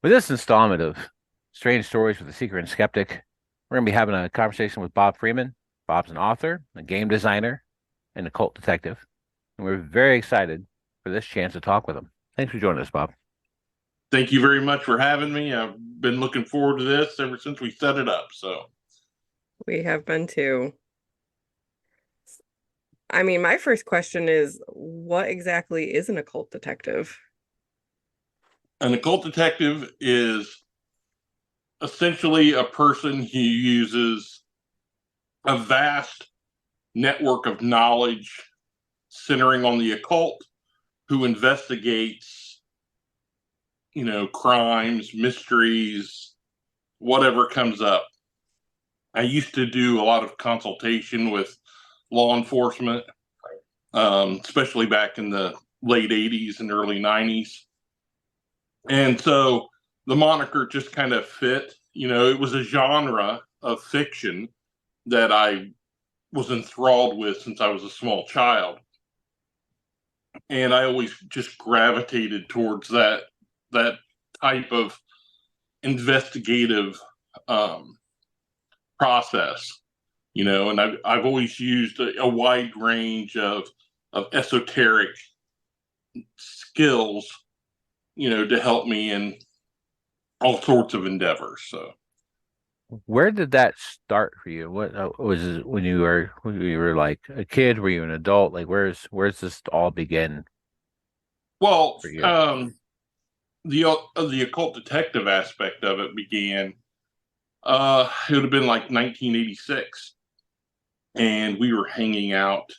With this installment of Strange Stories with the Seeker and Skeptic, we're going to be having a conversation with Bob Freeman. Bob's an author, a game designer, and a cult detective. And we're very excited for this chance to talk with him. Thanks for joining us, Bob. Thank you very much for having me. I've been looking forward to this ever since we set it up. So, We have been too. I mean, my first question is, what exactly is an occult detective? an occult detective is essentially a person who uses a vast network of knowledge centering on the occult, who investigates, crimes, mysteries, whatever comes up. I used to do a lot of consultation with law enforcement, especially back in the late 80s and early 90s. And so the moniker just kind of fit. It was a genre of fiction that I was enthralled with since I was a small child. And I always just gravitated towards that type of investigative process, and I've always used a wide range of esoteric skills, to help me in all sorts of endeavors. So, Where did that start for you? What was it when you were like a kid? Were you an adult? Like, where's this all begin well, for you? The occult detective aspect of it began. It would have been like 1986, and we were hanging out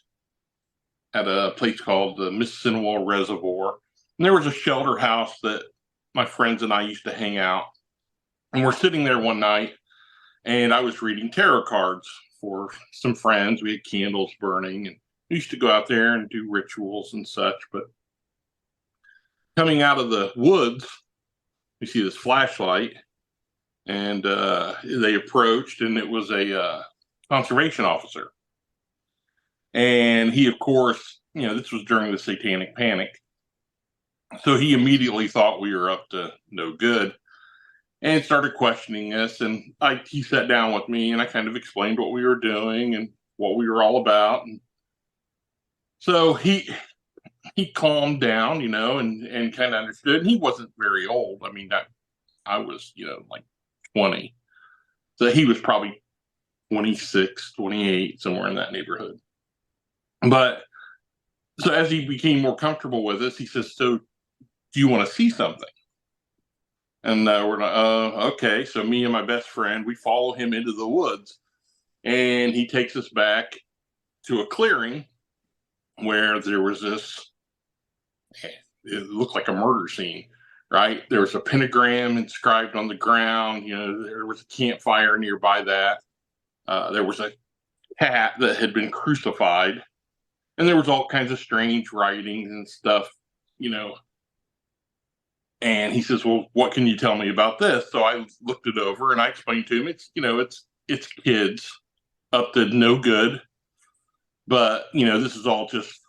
at a place called the Mississinawa Reservoir, and there was a shelter house that my friends and I used to hang out. And we're sitting there one night, and I was reading tarot cards for some friends. We had candles burning, and we used to go out there and do rituals and such. But coming out of the woods, we see this flashlight, and they approached, and it was a conservation officer. And he, of course, this was during the satanic panic. So he immediately thought we were up to no good and started questioning us. And he sat down with me, and I kind of explained what we were doing and what we were all about. And so he calmed down, and kind of understood. And he wasn't very old. I mean, I was, like 20. So he was probably 26, 28, somewhere in that neighborhood. But so as he became more comfortable with us, he says, "So do you want to see something?" And we're like, okay. So me and my best friend, we follow him into the woods, and he takes us back to a clearing where there was this, it looked like a murder scene, right? There was a pentagram inscribed on the ground. There was a campfire nearby that. There was a cat that had been crucified, and there was all kinds of strange writings and stuff, And he says, "Well, what can you tell me about this?" So I looked it over, and I explained to him, it's kids up to no good, but this is all just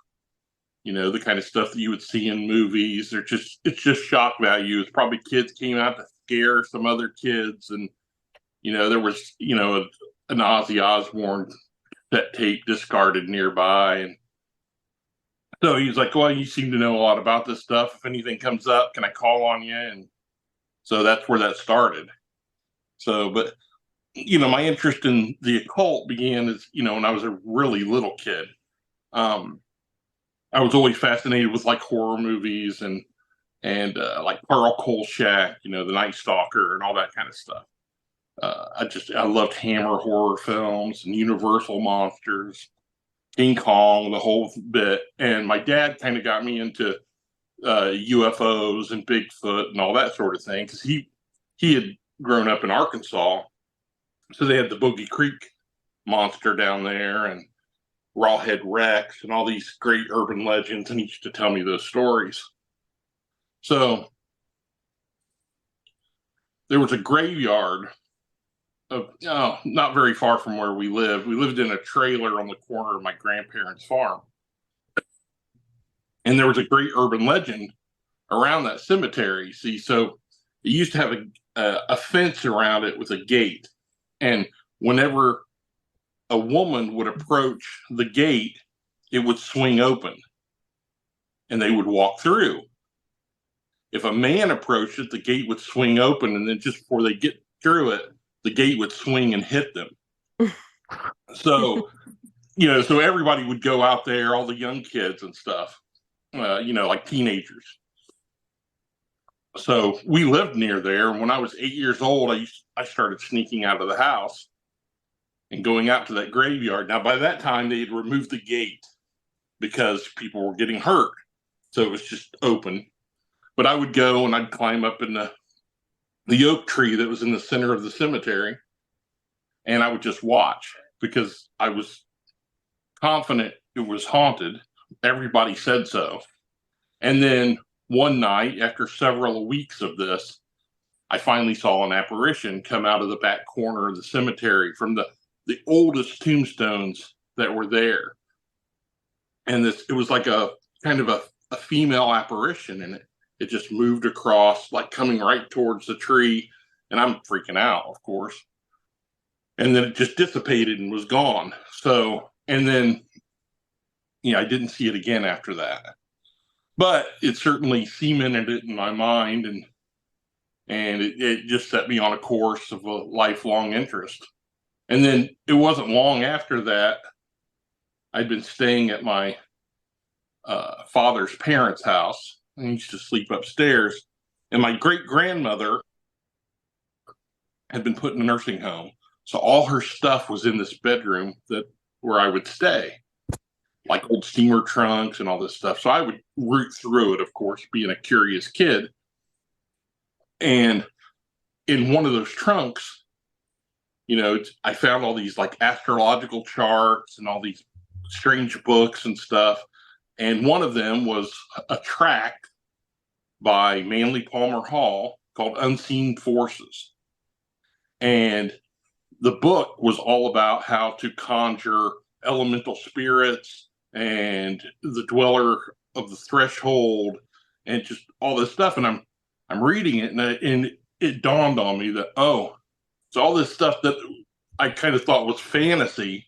the kind of stuff that you would see in movies. It's just shock value. It's probably kids came out to scare some other kids, and there was an Ozzy Osbourne set tape discarded nearby, and so he's like, "Well, you seem to know a lot about this stuff. If anything comes up, can I call on you?" And so that's where that started. So, but my interest in the occult began as when I was a really little kid. I was always fascinated with like horror movies and like Pearl Kolchak, the Night Stalker, and all that kind of stuff. I loved Hammer horror films and Universal monsters, King Kong, the whole bit. And my dad kind of got me into UFOs and Bigfoot and all that sort of thing, because he had grown up in Arkansas, so they had the Bogey Creek monster down there and Rawhead Rex and all these great urban legends, and he used to tell me those stories. So there was a graveyard of not very far from where we lived. We lived in a trailer on the corner of my grandparents' farm. And there was a great urban legend around that cemetery. See, so it used to have a fence around it with a gate. And whenever a woman would approach the gate, it would swing open and they would walk through. If a man approached it, the gate would swing open, and then just before they get through it, the gate would swing and hit them. So, so everybody would go out there, all the young kids and stuff, like teenagers. So we lived near there. And when I was 8 years old, I started sneaking out of the house and going out to that graveyard. Now, by that time, they had removed the gate because people were getting hurt. So it was just open. But I would go and I'd climb up in the oak tree that was in the center of the cemetery. And I would just watch because I was confident it was haunted. Everybody said so. And then one night, after several weeks of this, I finally saw an apparition come out of the back corner of the cemetery from the oldest tombstones that were there. And it was like a kind of a female apparition, and it just moved across, like coming right towards the tree. And I'm freaking out, of course. And then it just dissipated and was gone. So, and then, I didn't see it again after that. But it certainly cemented it in my mind, and it just set me on a course of a lifelong interest. And then it wasn't long after that, I'd been staying at my father's parents' house. I used to sleep upstairs. And my great-grandmother had been put in a nursing home. So all her stuff was in this bedroom where I would stay, like old steamer trunks and all this stuff. So I would root through it, of course, being a curious kid. And in one of those trunks, I found all these like astrological charts and all these strange books and stuff. And one of them was a tract by Manly Palmer Hall called Unseen Forces. And the book was all about how to conjure elemental spirits and the dweller of the threshold and just all this stuff. And I'm reading it, and it dawned on me that, so all this stuff that I kind of thought was fantasy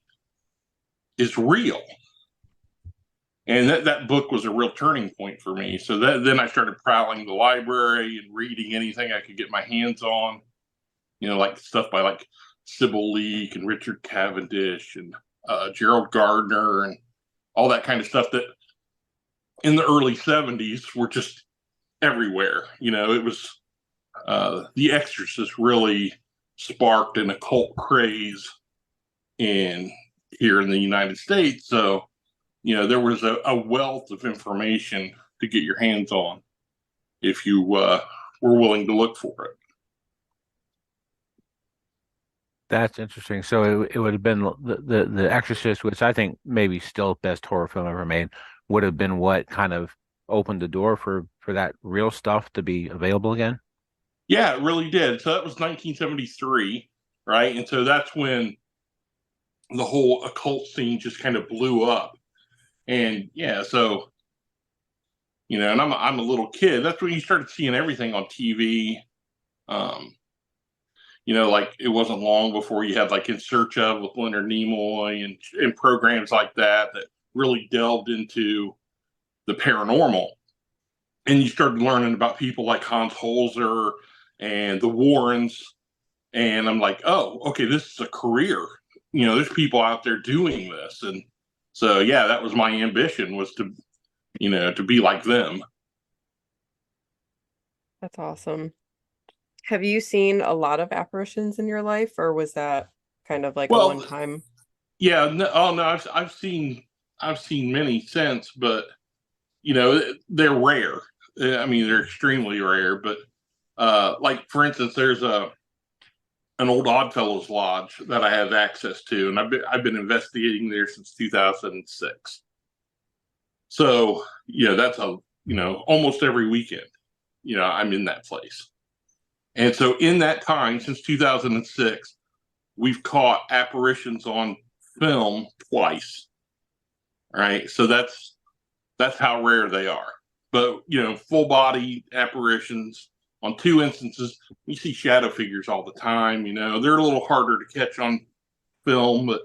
is real. And that book was a real turning point for me. So then I started prowling the library and reading anything I could get my hands on, like stuff by like Sybil Leek and Richard Cavendish and Gerald Gardner and all that kind of stuff that in the early 70s were just everywhere. It was The Exorcist really sparked an occult craze here in the United States. So, there was a wealth of information to get your hands on if you were willing to look for it. That's interesting. So it would have been the Exorcist, which I think maybe still best horror film ever made, would have been what kind of opened the door for that real stuff to be available again. Yeah, it really did. So that was 1973, right? And so that's when the whole occult scene just kind of blew up. And yeah, so and I'm a little kid. That's when you started seeing everything on TV. Like it wasn't long before you had like In Search Of with Leonard Nimoy and programs like that really delved into the paranormal. And you started learning about people like Hans Holzer and the Warrens. And I'm like, oh, okay, this is a career. There's people out there doing this. And so, yeah, that was my ambition, was to be like them. That's awesome. Have you seen a lot of apparitions in your life, or was that kind of like a one-time? Yeah, no, I've seen many since, but they're rare. I mean, they're extremely rare. But like for instance, there's an old Oddfellows lodge that I have access to, and I've been investigating there since 2006. So that's almost every weekend, I'm in that place. And so in that time, since 2006, we've caught apparitions on film twice. Right. So that's how rare they are. But, full body apparitions, on 2 instances. You see shadow figures all the time. They're a little harder to catch on film, but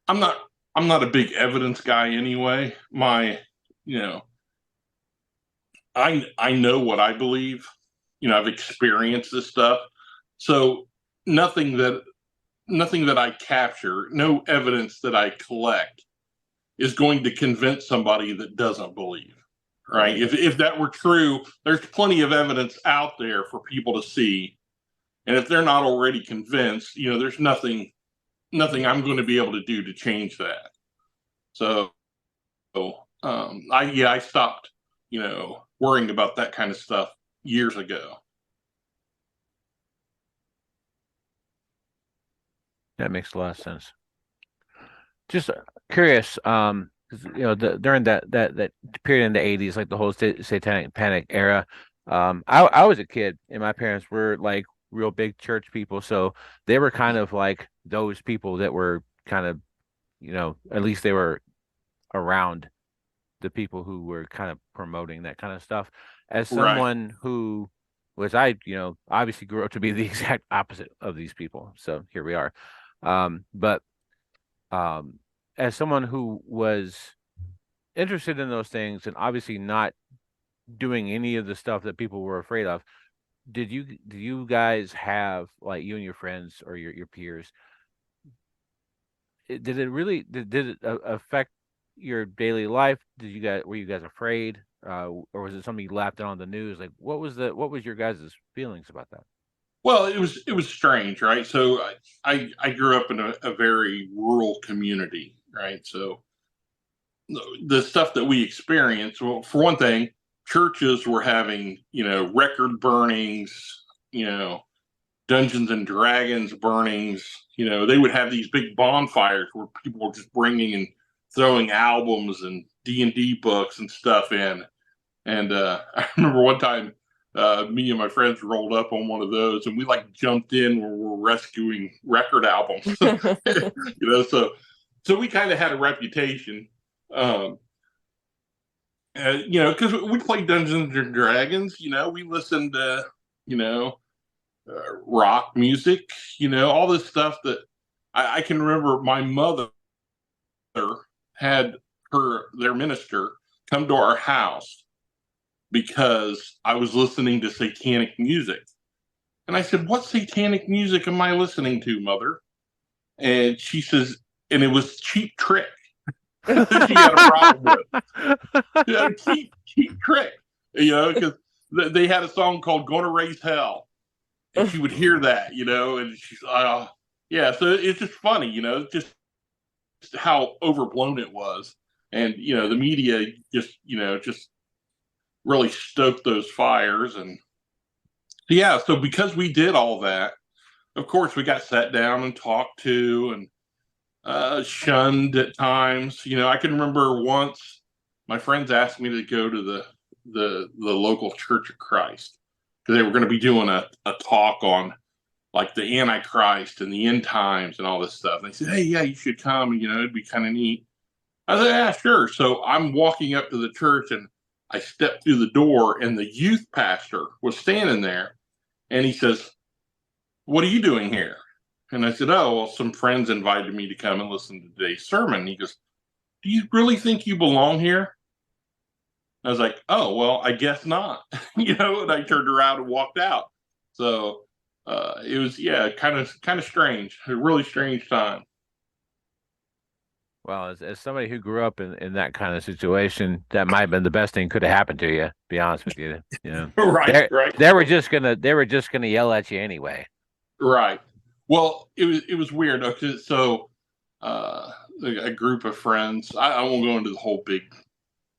I'm not a big evidence guy anyway. I know what I believe. I've experienced this stuff. So nothing that I capture, no evidence that I collect is going to convince somebody that doesn't believe. Right? If that were true, there's plenty of evidence out there for people to see. And if they're not already convinced, there's nothing I'm going to be able to do to change that. So I stopped, worrying about that kind of stuff years ago. That makes a lot of sense. Just curious, during that period in the 80s, like the whole satanic panic era, I was a kid and my parents were like real big church people, so they were kind of like those people that were kind of, at least they were around the people who were kind of promoting that kind of stuff. As someone who was, obviously grew up to be the exact opposite of these people, so here we are. But as someone who was interested in those things and obviously not doing any of the stuff that people were afraid of, do you guys have, like, you and your friends or your peers, did it really did it affect your daily life? Were you guys afraid, or was it something you laughed at on the news? Like, what was your guys' feelings about that? Well, it was strange, right? So I grew up in a very rural community, right? So the stuff that we experienced, well, for one thing, churches were having, record burnings, Dungeons and Dragons burnings. They would have these big bonfires where people were just bringing and throwing albums and D&D books and stuff in. And I remember one time, me and my friends rolled up on one of those, and we like jumped in where we're rescuing record albums. So we kind of had a reputation, because we played Dungeons and Dragons. We listened to, rock music, all this stuff that I can remember. My mother had their minister come to our house because I was listening to satanic music. And I said, "What satanic music am I listening to, Mother?" And she says, and it was Cheap Trick. She had a problem with. She had a cheap Trick, because they had a song called "Gonna Raise Hell," and she would hear that, and she's, yeah. So it's just funny, just how overblown it was, and the media just really stoked those fires. And yeah, so because we did all that, of course we got sat down and talked to, and shunned at times. I can remember once my friends asked me to go to the local Church of Christ because they were going to be doing a talk on like the Antichrist and the end times and all this stuff. And they said, "Hey, yeah, you should come. It'd be kind of neat." I said, "Yeah, sure." So I'm walking up to the church, and I stepped through the door, and the youth pastor was standing there, and he says, "What are you doing here?" And I said, "Oh, well, some friends invited me to come and listen to today's sermon." And he goes, "Do you really think you belong here?" I was like, "Oh, well, I guess not." And I turned around and walked out. So it was, yeah, kind of strange, a really strange time. Well, as somebody who grew up in that kind of situation, that might have been the best thing could have happened to you. To be honest with you, Right, right. They were just gonna yell at you anyway. Right. Well, it was weird. Okay, so a group of friends. I won't go into the whole big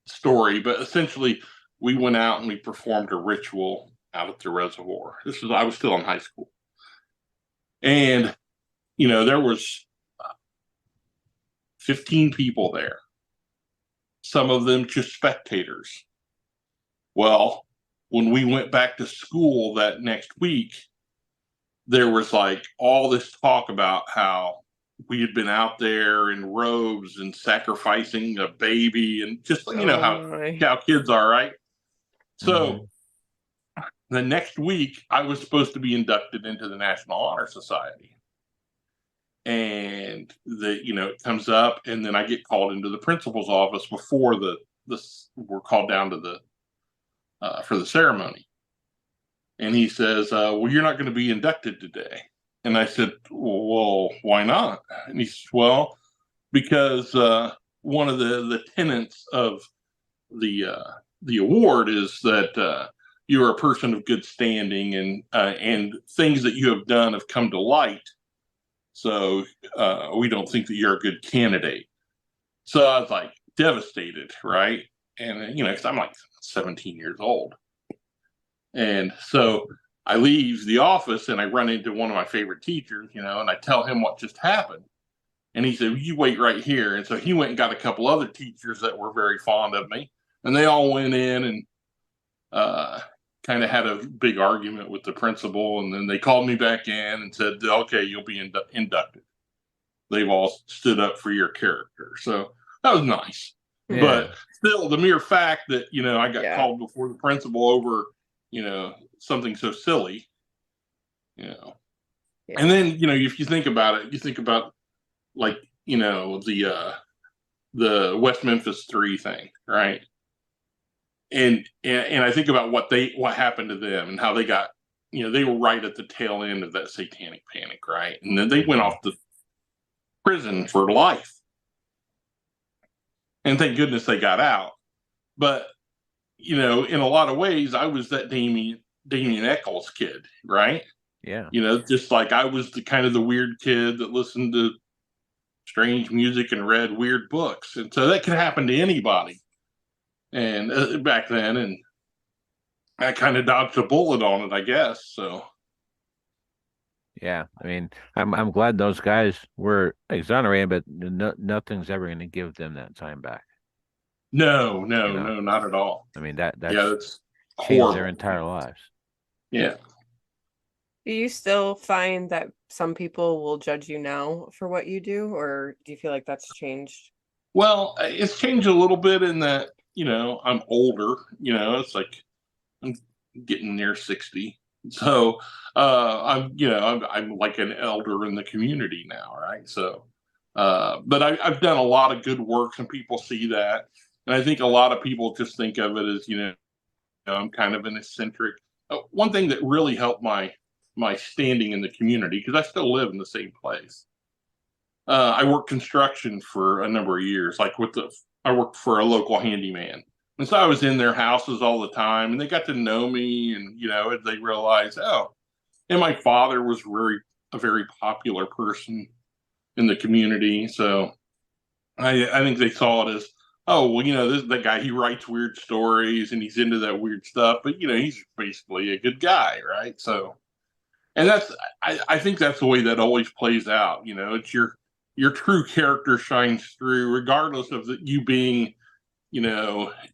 story, but essentially, we went out and we performed a ritual out at the reservoir. I was still in high school, and there was 15 people there. Some of them just spectators. Well, when we went back to school that next week, there was like all this talk about how we had been out there in robes and sacrificing a baby, and just how kids are, right? So The next week, I was supposed to be inducted into the National Honor Society. And it comes up, and then I get called into the principal's office before we're called down to for the ceremony. And he says, well, you're not going to be inducted today. And I said, well, why not? And he says, well, because one of the tenets of the award is that you're a person of good standing, and things that you have done have come to light. So we don't think that you're a good candidate. So I was like devastated, right? And because I'm like 17 years old. And so I leave the office and I run into one of my favorite teachers, and I tell him what just happened. And he said, you wait right here. And so he went and got a couple other teachers that were very fond of me. And they all went in and kind of had a big argument with the principal. And then they called me back in and said, okay, you'll be inducted. They've all stood up for your character. So that was nice. Yeah. But still, the mere fact that, I got called before the principal over, something so silly, Yeah. And then, if you think about it, you think about like, the West Memphis 3 thing, right? And I think about what happened to them and how they got, they were right at the tail end of that satanic panic, right? And then they went off to prison for life. And thank goodness they got out. But, in a lot of ways, I was that Damien Eccles kid, right? Yeah. Just like I was the kind of the weird kid that listened to strange music and read weird books. And so that can happen to anybody. And back then, and I kind of dodged a bullet on it, I guess. So. Yeah, I mean, I'm glad those guys were exonerated, but nothing's ever going to give them that time back. No, not at all. I mean, that's changed horrible. their entire lives. Yeah. Do you still find that some people will judge you now for what you do, or do you feel like that's changed? Well, it's changed a little bit in that, I'm older, it's like I'm getting near 60. So I'm like an elder in the community now, right? So but I've done a lot of good work, and people see that. And I think a lot of people just think of it as, I'm kind of an eccentric. One thing that really helped my standing in the community, because I still live in the same place. I worked construction for a number of years, I worked for a local handyman. And so I was in their houses all the time, and they got to know me, and, they realized, and my father was a very popular person in the community. So I think they saw it as, that guy, he writes weird stories and he's into that weird stuff, but, he's basically a good guy, right? So, and I think that's the way that always plays out. It's your true character shines through, regardless of you being,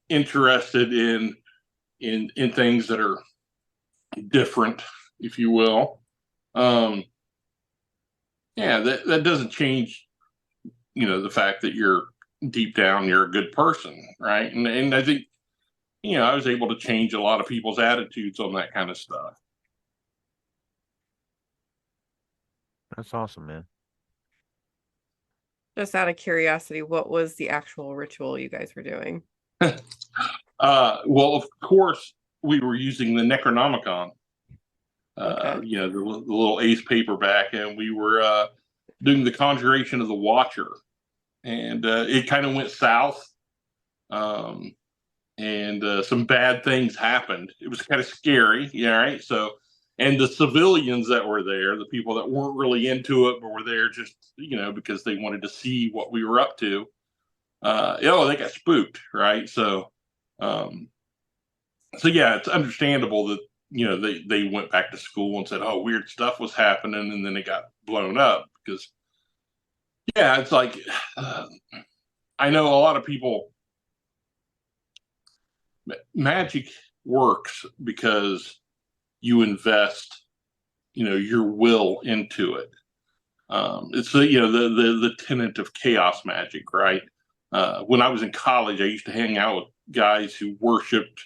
interested in things that are different, if you will. Yeah, that doesn't change, the fact that deep down you're a good person, right? And I think, I was able to change a lot of people's attitudes on that kind of stuff. That's awesome, man. Just out of curiosity, what was the actual ritual you guys were doing? Well, of course, we were using the Necronomicon, Okay. the little ace paperback, and we were doing the Conjuration of the Watcher. And it kind of went south, and some bad things happened. It was kind of scary, yeah, right? So, and the civilians that were there, the people that weren't really into it, but were there just, because they wanted to see what we were up to, they got spooked, right? So, yeah, it's understandable that, they went back to school and said, oh, weird stuff was happening, and then it got blown up because, yeah, it's like, I know a lot of people, magic works because you invest, your will into it. It's the tenet of chaos magic, right? When I was in college, I used to hang out with guys who worshipped,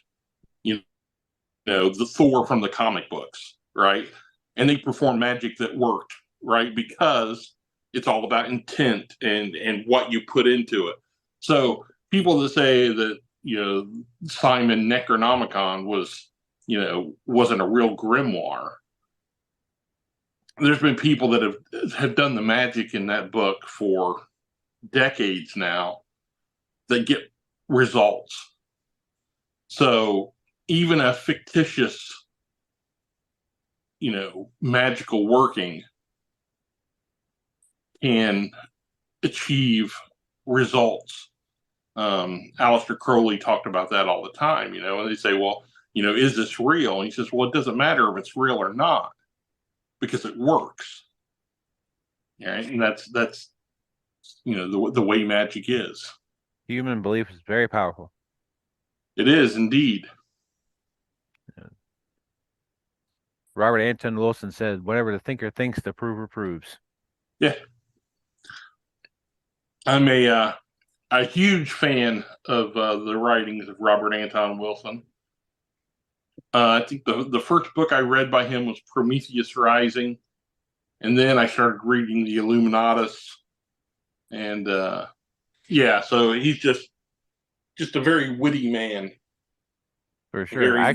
the Thor from the comic books, right? And they perform magic that worked, right? Because it's all about intent and what you put into it. So people that say that Simon Necronomicon wasn't a real grimoire. There's been people that have done the magic in that book for decades now that get results. So even a fictitious, magical working can achieve results. Aleister Crowley talked about that all the time, and they say, well, is this real? And he says, well, it doesn't matter if it's real or not because it works. Right? And that's the way magic is. Human belief is very powerful. It is indeed. Robert Anton Wilson said, whatever the thinker thinks, the prover proves. Yeah. I'm a huge fan of the writings of Robert Anton Wilson. I think the first book I read by him was Prometheus Rising, and then I started reading the Illuminatus, and so he's just a very witty man. For sure. Very. I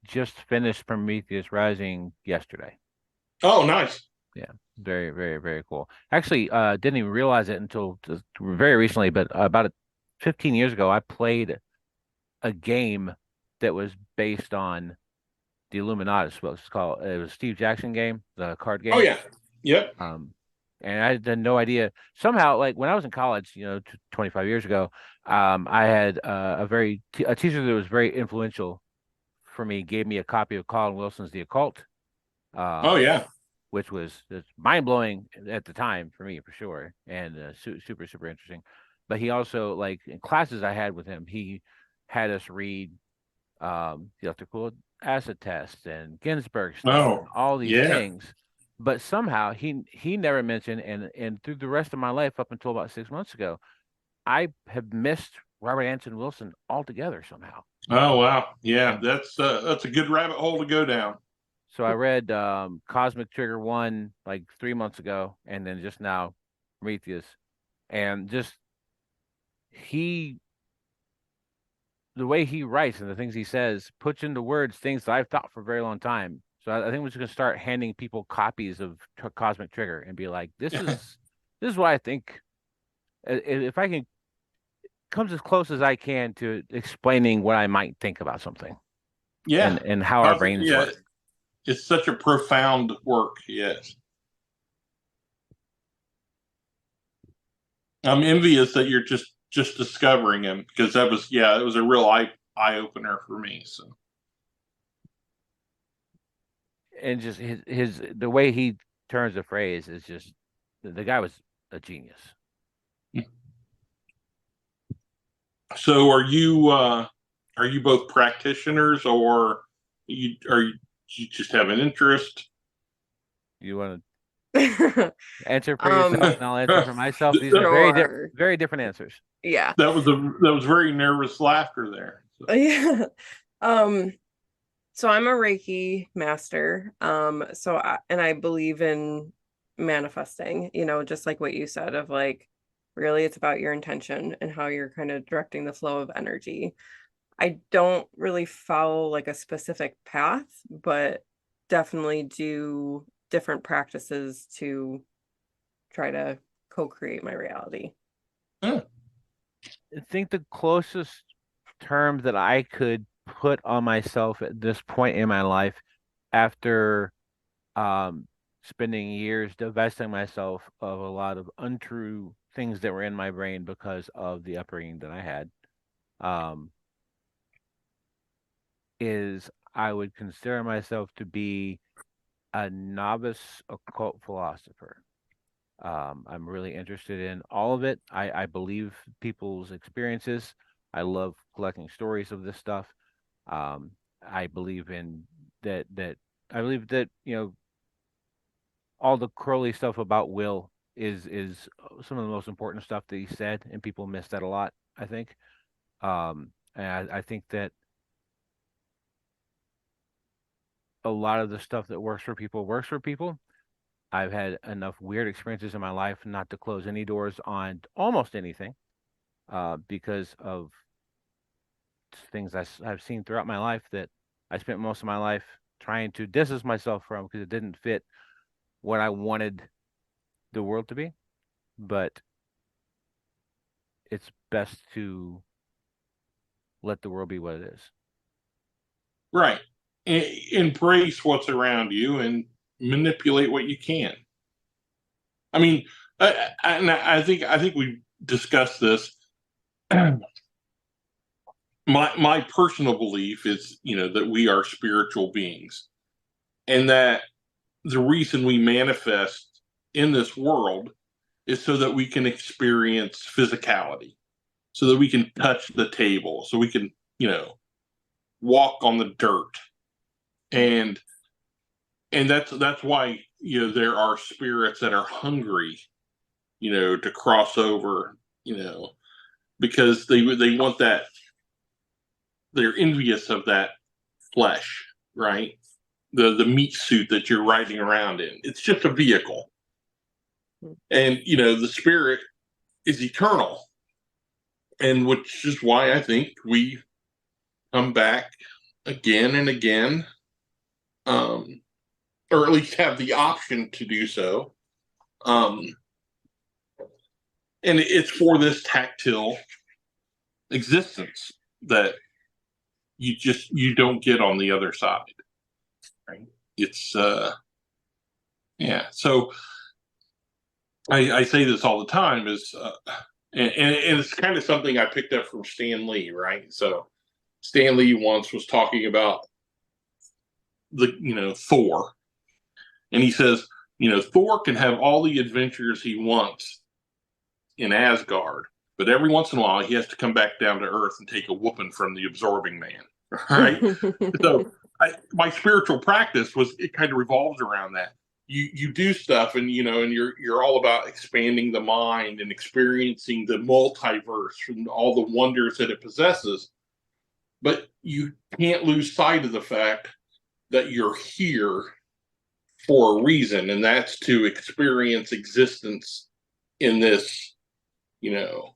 just finished Prometheus Rising yesterday. Oh, nice. Yeah, very, very, very cool. Actually, didn't even realize it until very recently, but about 15 years ago, I played a game that was based on the Illuminatus books. It was Steve Jackson game, the card game. Oh yeah, yep. And I had no idea. Somehow, like when I was in college, 25 years ago, I had a teacher that was very influential for me gave me a copy of Colin Wilson's The Occult. Oh yeah. Which was mind blowing at the time for me, for sure, and super, super interesting. But he also, like in classes I had with him, he had us read the electrical acid test and Ginsburg stuff, and all these things. But somehow he never mentioned, and through the rest of my life up until about 6 months ago, I have missed Robert Anton Wilson altogether somehow. Oh wow, yeah, that's a good rabbit hole to go down. So I read Cosmic Trigger 1 like 3 months ago, and then just now Prometheus, and just the way he writes and the things he says puts into words things that I've thought for a very long time. So I think we're just gonna start handing people copies of Cosmic Trigger and be like, this is what I think. If I can comes as close as I can to explaining what I might think about something. Yeah, and how our brains work. It's such a profound work. Yes. I'm envious that you're just discovering him because it was a real eye opener for me. So. And just his the way he turns the phrase is just the guy was a genius. So are you both practitioners or you just have an interest? You want to answer for yourself and I'll answer for myself. These are very different answers. Yeah. That was very nervous laughter there. So. Yeah. So I'm a Reiki master. I believe in manifesting, just like what you said of like, really it's about your intention and how you're kind of directing the flow of energy. I don't really follow like a specific path, but definitely do different practices to try to co-create my reality. I think the closest term that I could put on myself at this point in my life, after spending years divesting myself of a lot of untrue things that were in my brain because of the upbringing that I had, is I would consider myself to be a novice occult philosopher. I'm really interested in all of it. I believe people's experiences. I love collecting stories of this stuff. I believe in that. I believe that all the Crowley stuff about Will is some of the most important stuff that he said, and people miss that a lot, I think. And I think that a lot of the stuff that works for people. I've had enough weird experiences in my life not to close any doors on almost anything, because of things I've seen throughout my life that I spent most of my life trying to distance myself from because it didn't fit what I wanted the world to be. But it's best to let the world be what it is. Right. Embrace what's around you and manipulate what you can. I mean, I think we discussed this. My personal belief is, that we are spiritual beings, and that the reason we manifest in this world is so that we can experience physicality, so that we can touch the table, so we can, walk on the dirt, and that's why there are spirits that are hungry, to cross over, because they want that. They're envious of that flesh, right? The meat suit that you're riding around in. It's just a vehicle. And the spirit is eternal. And which is why I think we come back again and again, or at least have the option to do so. And it's for this tactile existence that you don't get on the other side. Right? It's yeah. So I say this all the time is and it's kind of something I picked up from Stan Lee, right? So Stan Lee once was talking about the Thor, and he says, Thor can have all the adventures he wants in Asgard, but every once in a while he has to come back down to Earth and take a whooping from the absorbing man, right? So my spiritual practice it kind of revolves around that. You do stuff, and and you're all about expanding the mind and experiencing the multiverse and all the wonders that it possesses. But you can't lose sight of the fact that you're here for a reason, and that's to experience existence in this, in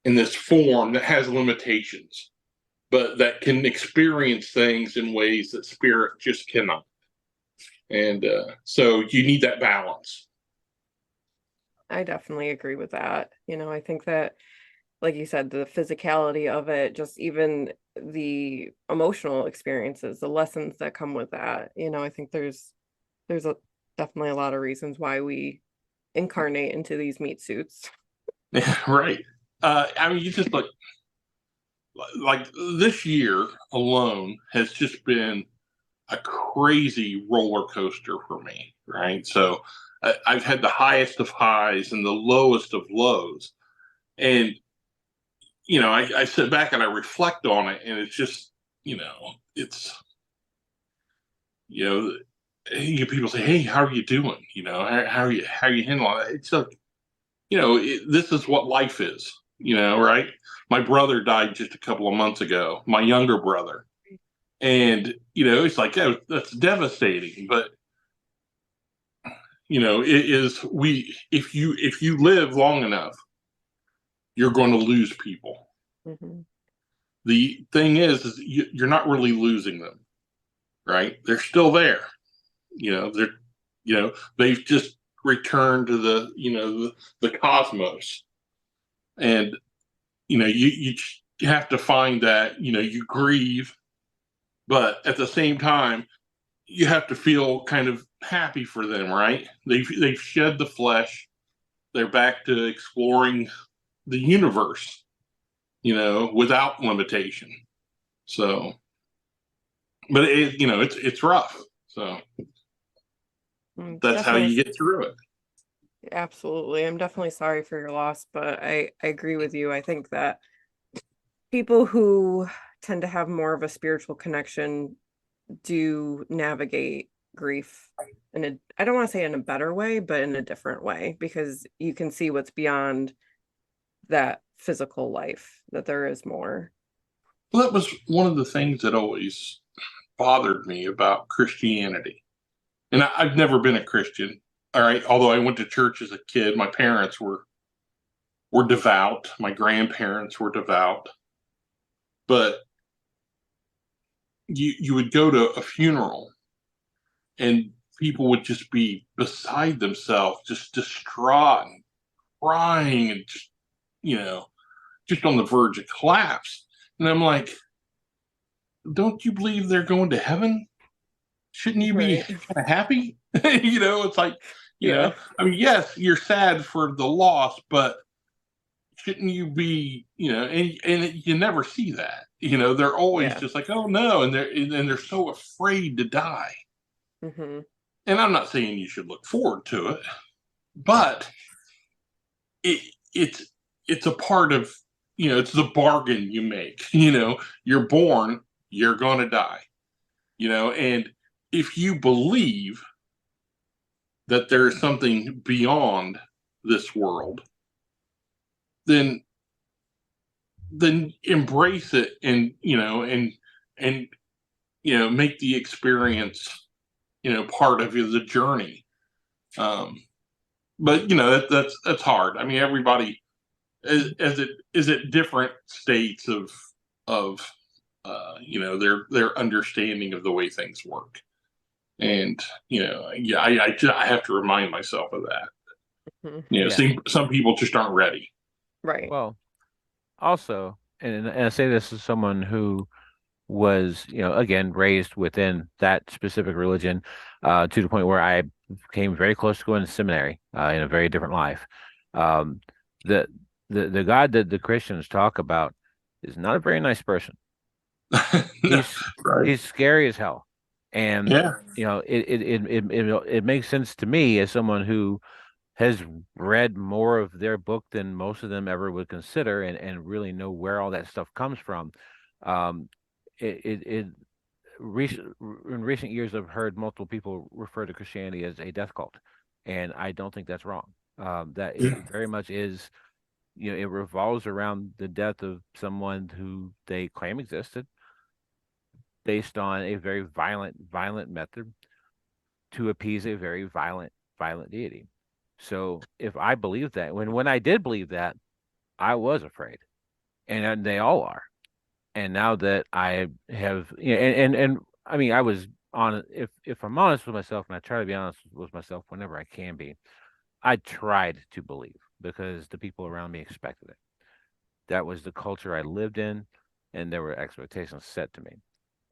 this form that has limitations, but that can experience things in ways that spirit just cannot. And so you need that balance. I definitely agree with that. I think that, like you said, the physicality of it, just even the emotional experiences, the lessons that come with that, I think there's definitely a lot of reasons why we incarnate into these meat suits. Right. I mean, you just like this year alone has just been a crazy roller coaster for me, right? So I've had the highest of highs and the lowest of lows. And, I sit back and I reflect on it, and it's just, it's, people say, "Hey, how are you doing? How are you handling it?" It's like, this is what life is, right? My brother died just a couple of months ago, my younger brother. And, it's like, oh, that's devastating. But, it is, if you live long enough, you're going to lose people. Mm-hmm. The thing is you're not really losing them, right? They're still there. They've just returned to the cosmos. And, you have to find that, you grieve, but at the same time, you have to feel kind of happy for them, right? They've shed the flesh. They're back to exploring the universe, without limitation. So, but it's rough. So that's how Definitely. you get through it. Absolutely. I'm definitely sorry for your loss, but I agree with you. I think that people who tend to have more of a spiritual connection do navigate grief I don't want to say in a better way, but in a different way, because you can see what's beyond that physical life, that there is more. Well, that was one of the things that always bothered me about Christianity. And I've never been a Christian, all right. Although I went to church as a kid, my parents were devout. My grandparents were devout. But you would go to a funeral and people would just be beside themselves, just distraught and crying and just, just on the verge of collapse. And I'm like, don't you believe they're going to heaven? Shouldn't you be Right. kind of happy? It's like, Yeah. I mean, yes, you're sad for the loss, but shouldn't you be, and you never see that. They're always Yeah. just like, oh no, and they're so afraid to die. Mm-hmm. And I'm not saying you should look forward to it, but it's a part of, it's the bargain you make. You're born, you're gonna die. And if you believe that there is something beyond this world, then embrace it, and make the experience part of the journey. But that's hard. I mean, everybody is at different states of their understanding of the way things work. And I have to remind myself of that. Mm-hmm. Yeah. Some people just aren't ready. Right. Well, also, and I say this as someone who was, again, raised within that specific religion, to the point where I came very close to going to seminary, in a very different life. Um, the the God that the Christians talk about is not a very nice person. He's Right. he's scary as hell, and Yeah. it makes sense to me as someone who has read more of their book than most of them ever would consider, and really know where all that stuff comes from. Um, it in recent years, I've heard multiple people refer to Christianity as a death cult, and I don't think that's wrong. That it Yeah. very much is, it revolves around the death of someone who they claim existed, based on a very violent method to appease a very violent deity. So if I believe that, when I did believe that, I was afraid, and they all are. And now that I have, and I mean, I was on. If I'm honest with myself, and I try to be honest with myself whenever I can be, I tried to believe because the people around me expected it. That was the culture I lived in, and there were expectations set to me.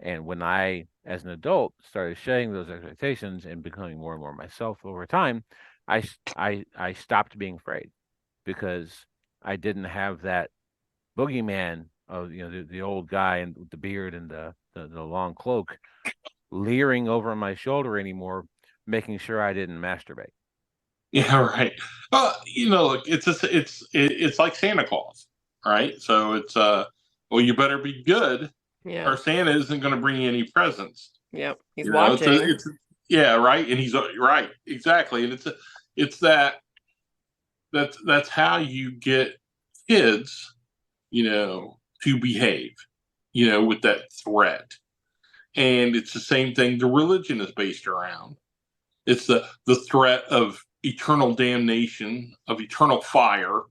And when I, as an adult, started shedding those expectations and becoming more and more myself over time, I stopped being afraid, because I didn't have that boogeyman of, the old guy and with the beard and the long cloak leering over my shoulder anymore, making sure I didn't masturbate. Yeah, right. Look, it's like Santa Claus, right? So it's well, you better be good, Yeah. or Santa isn't going to bring you any presents. Yep. He's watching. It's yeah, right, and he's right, exactly, and it's that's how you get kids, to behave, with that threat, and it's the same thing the religion is based around. It's the threat of eternal damnation, of eternal fire,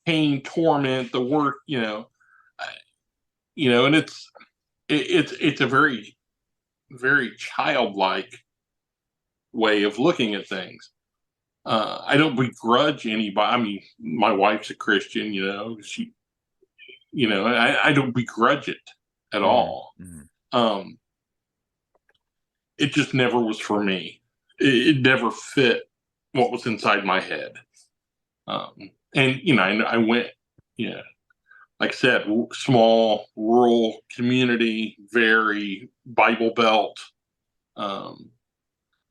pain, torment, the work, and it's a very, very childlike way of looking at things. I don't begrudge anybody. I mean, my wife's a Christian, I don't begrudge it at all. Mm-hmm. Um, it just never was for me. It never fit what was inside my head. And I went, like I said, small rural community, very Bible Belt.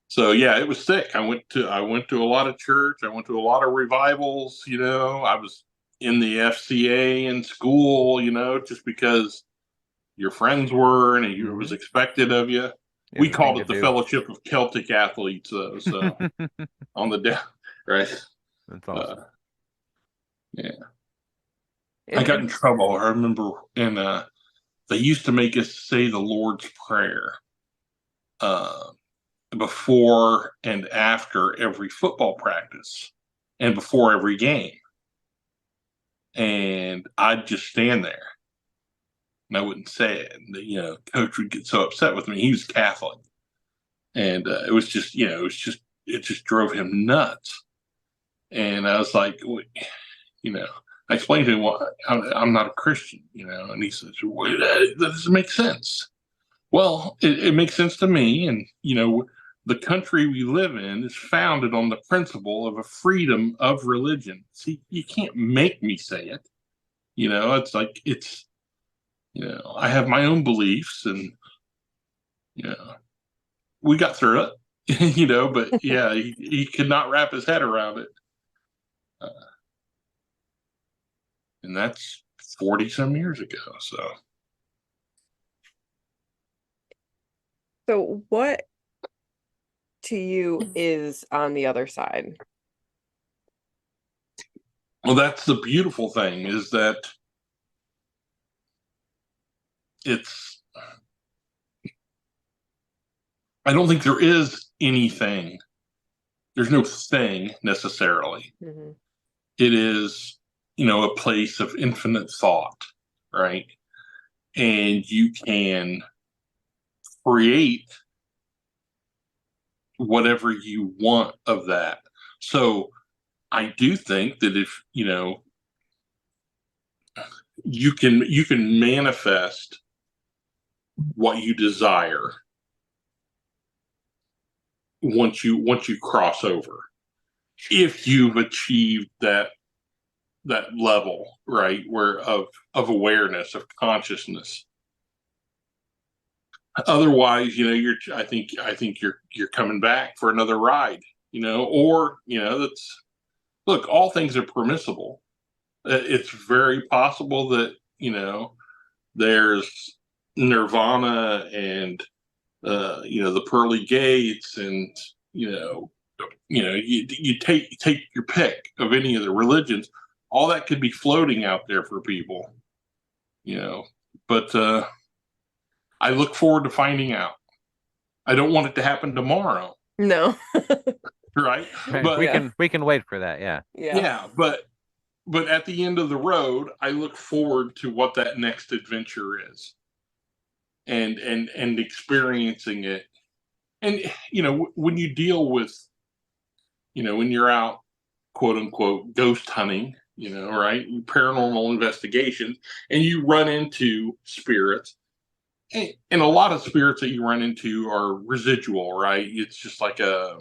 So yeah, it was thick. I went to a lot of church. I went to a lot of revivals. I was in the FCA in school. Just because your friends were and it was expected of you. Yeah, We the thing called to it the do. Fellowship of Celtic Athletes, though. So on the down, right? That's awesome. Yeah. I And, got in trouble. I remember in they used to make us say the Lord's Prayer before and after every football practice and before every game. And I'd just stand there and I wouldn't say it. And coach would get so upset with me. He was Catholic. And it was just, it just drove him nuts. And I was like, I explained to him, well, I'm not a Christian, and he says, well, that doesn't make sense. Well, it makes sense to me. And, the country we live in is founded on the principle of a freedom of religion. See, you can't make me say it. It's like, I have my own beliefs and, we got through it, but yeah, he could not wrap his head around it. And that's 40 some years ago. So what to you is on the other side? Well, that's the beautiful thing, is that I don't think there is anything. There's no thing necessarily. Mm-hmm. It is, a place of infinite thought, right? And you can create whatever you want of that. So I do think that if, you can manifest what you desire once you cross over, if you've achieved that level, right, where of awareness, of consciousness. Otherwise, I think you're coming back for another ride, or that's, look, all things are permissible. It's very possible that there's nirvana and the pearly gates, and you take your pick of any of the religions. All that could be floating out there for people, but I look forward to finding out. I don't want it to happen tomorrow. No. Right? But we can wait for that. Yeah. But at the end of the road, I look forward to what that next adventure is, and experiencing it. And when you deal with, when you're out, quote unquote, ghost hunting, right, paranormal investigations, and you run into spirits, and a lot of spirits that you run into are residual, right? It's just like the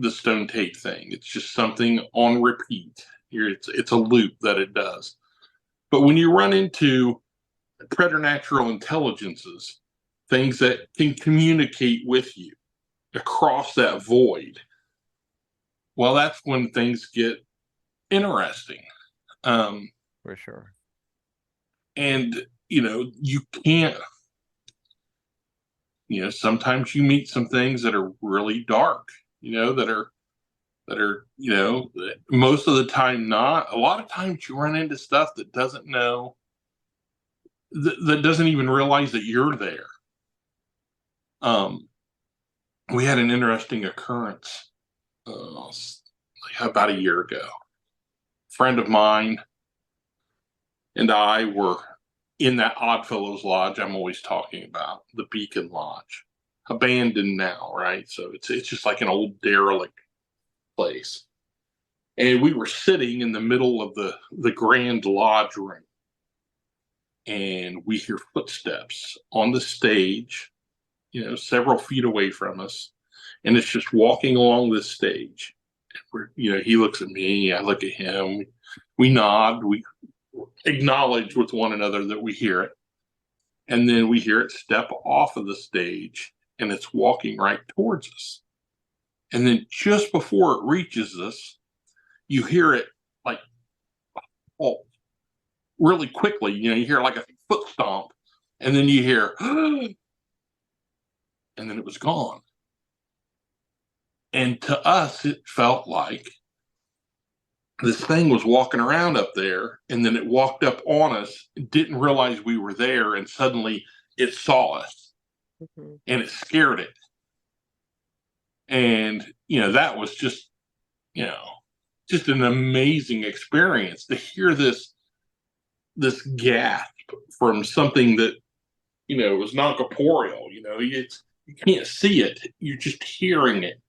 stone tape thing. It's just something on repeat. It's a loop that it does. But when you run into preternatural intelligences, things that can communicate with you across that void, well, that's when things get interesting. For sure. And you can't, sometimes you meet some things that are really dark, that are most of the time not. A lot of times you run into stuff that doesn't know, that doesn't even realize that you're there. We had an interesting occurrence about a year ago. A friend of mine and I were in that Oddfellows Lodge I'm always talking about, the Beacon Lodge, abandoned now, right? So it's just like an old derelict place. And we were sitting in the middle of the grand lodge room, and we hear footsteps on the stage, several feet away from us, and it's just walking along this stage. He looks at me, I look at him, we nod, we acknowledge with one another that we hear it, and then we hear it step off of the stage, and it's walking right towards us. And then just before it reaches us, you hear it like, oh, really quickly. You hear like a foot stomp, and then you hear, and then it was gone. And to us, it felt like this thing was walking around up there, and then it walked up on us, didn't realize we were there, and suddenly it saw us, and it scared it. And, that was just, just an amazing experience to hear this gasp from something that, was not corporeal. You can't see it, you're just hearing it.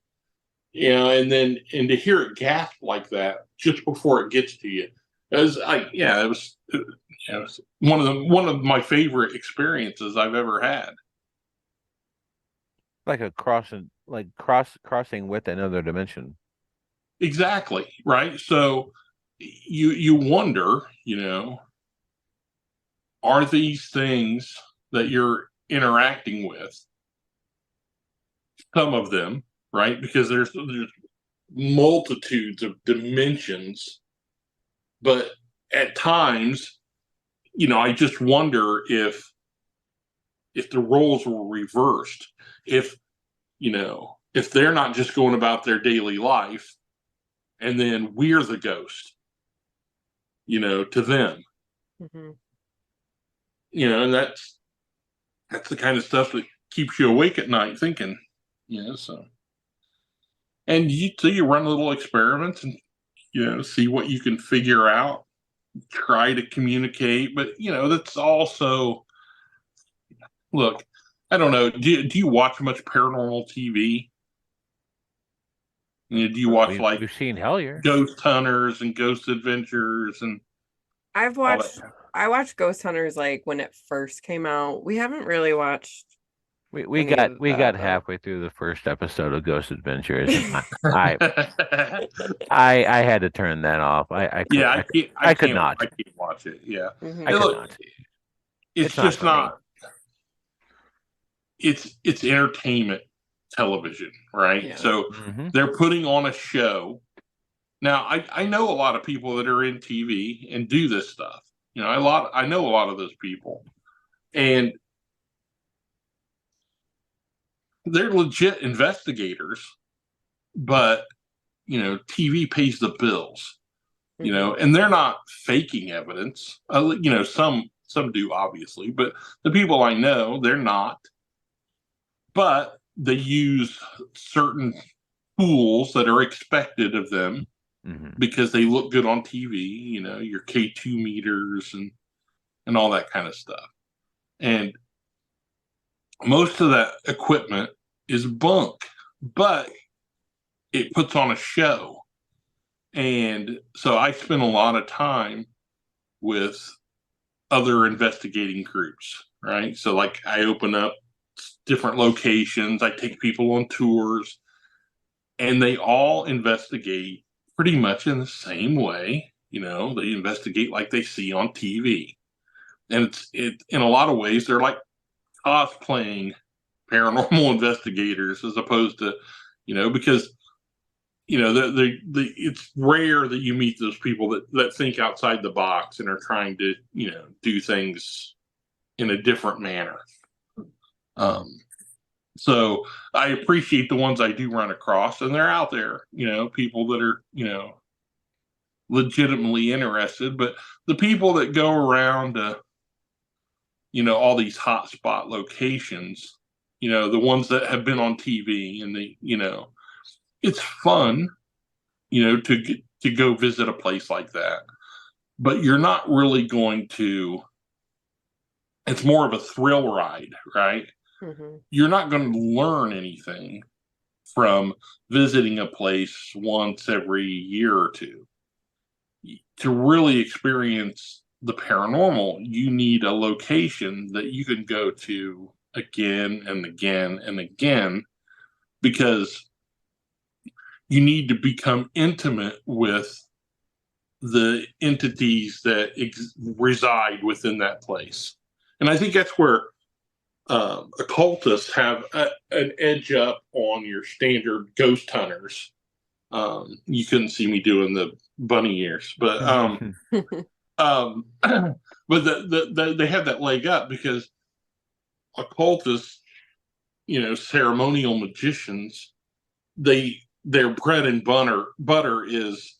And to hear it gasp like that just before it gets to you, it was one of my favorite experiences I've ever had. Like a crossing with another dimension. Exactly, right? So you wonder, are these things that you're interacting with, some of them, right? Because there's multitudes of dimensions, but at times, I just wonder if the roles were reversed, if if they're not just going about their daily life, and then we're the ghost, to them. And that's the kind of stuff that keeps you awake at night thinking, so. And you run little experiments and, see what you can figure out, try to communicate. But, that's also, look, I don't know. Do you watch much paranormal TV? Do you watch We've seen Hellier, Ghost Hunters and Ghost Adventures and I all that? watched Ghost Hunters like when it first came out. We haven't really watched we got halfway through the first episode of Ghost Adventures, and I had to turn that off. I could not. I can't watch it. Yeah, Mhm. I could not. It's just not. It's entertainment television, right? Yeah. So they're putting on a show. Now, I know a lot of people that are in TV and do this stuff. I know a lot of those people, and they're legit investigators, but TV pays the bills, and they're not faking evidence. Some do, obviously, but the people I know, they're not. But they use certain tools that are expected of them because they look good on TV, your K2 meters and all that kind of stuff. And most of that equipment is bunk, but it puts on a show. And so I spend a lot of time with other investigating groups, right? So like I open up different locations, I take people on tours, and they all investigate pretty much in the same way. They investigate like they see on TV. And it in a lot of ways, they're like cosplaying paranormal investigators as opposed to, because it's rare that you meet those people that think outside the box and are trying to, do things in a different manner. So I appreciate the ones I do run across, and they're out there, people that are, legitimately interested. But the people that go around all these hotspot locations, the ones that have been on TV, and it's fun, to go visit a place like that. But you're not really going to, it's more of a thrill ride, right? You're not going to learn anything from visiting a place once every year or two. To really experience the paranormal, you need a location that you can go to again and again and again, because you need to become intimate with the entities that reside within that place. And I think that's where occultists have an edge up on your standard ghost hunters. You couldn't see me doing the bunny ears, but but they have that leg up because occultists, ceremonial magicians, their bread and butter is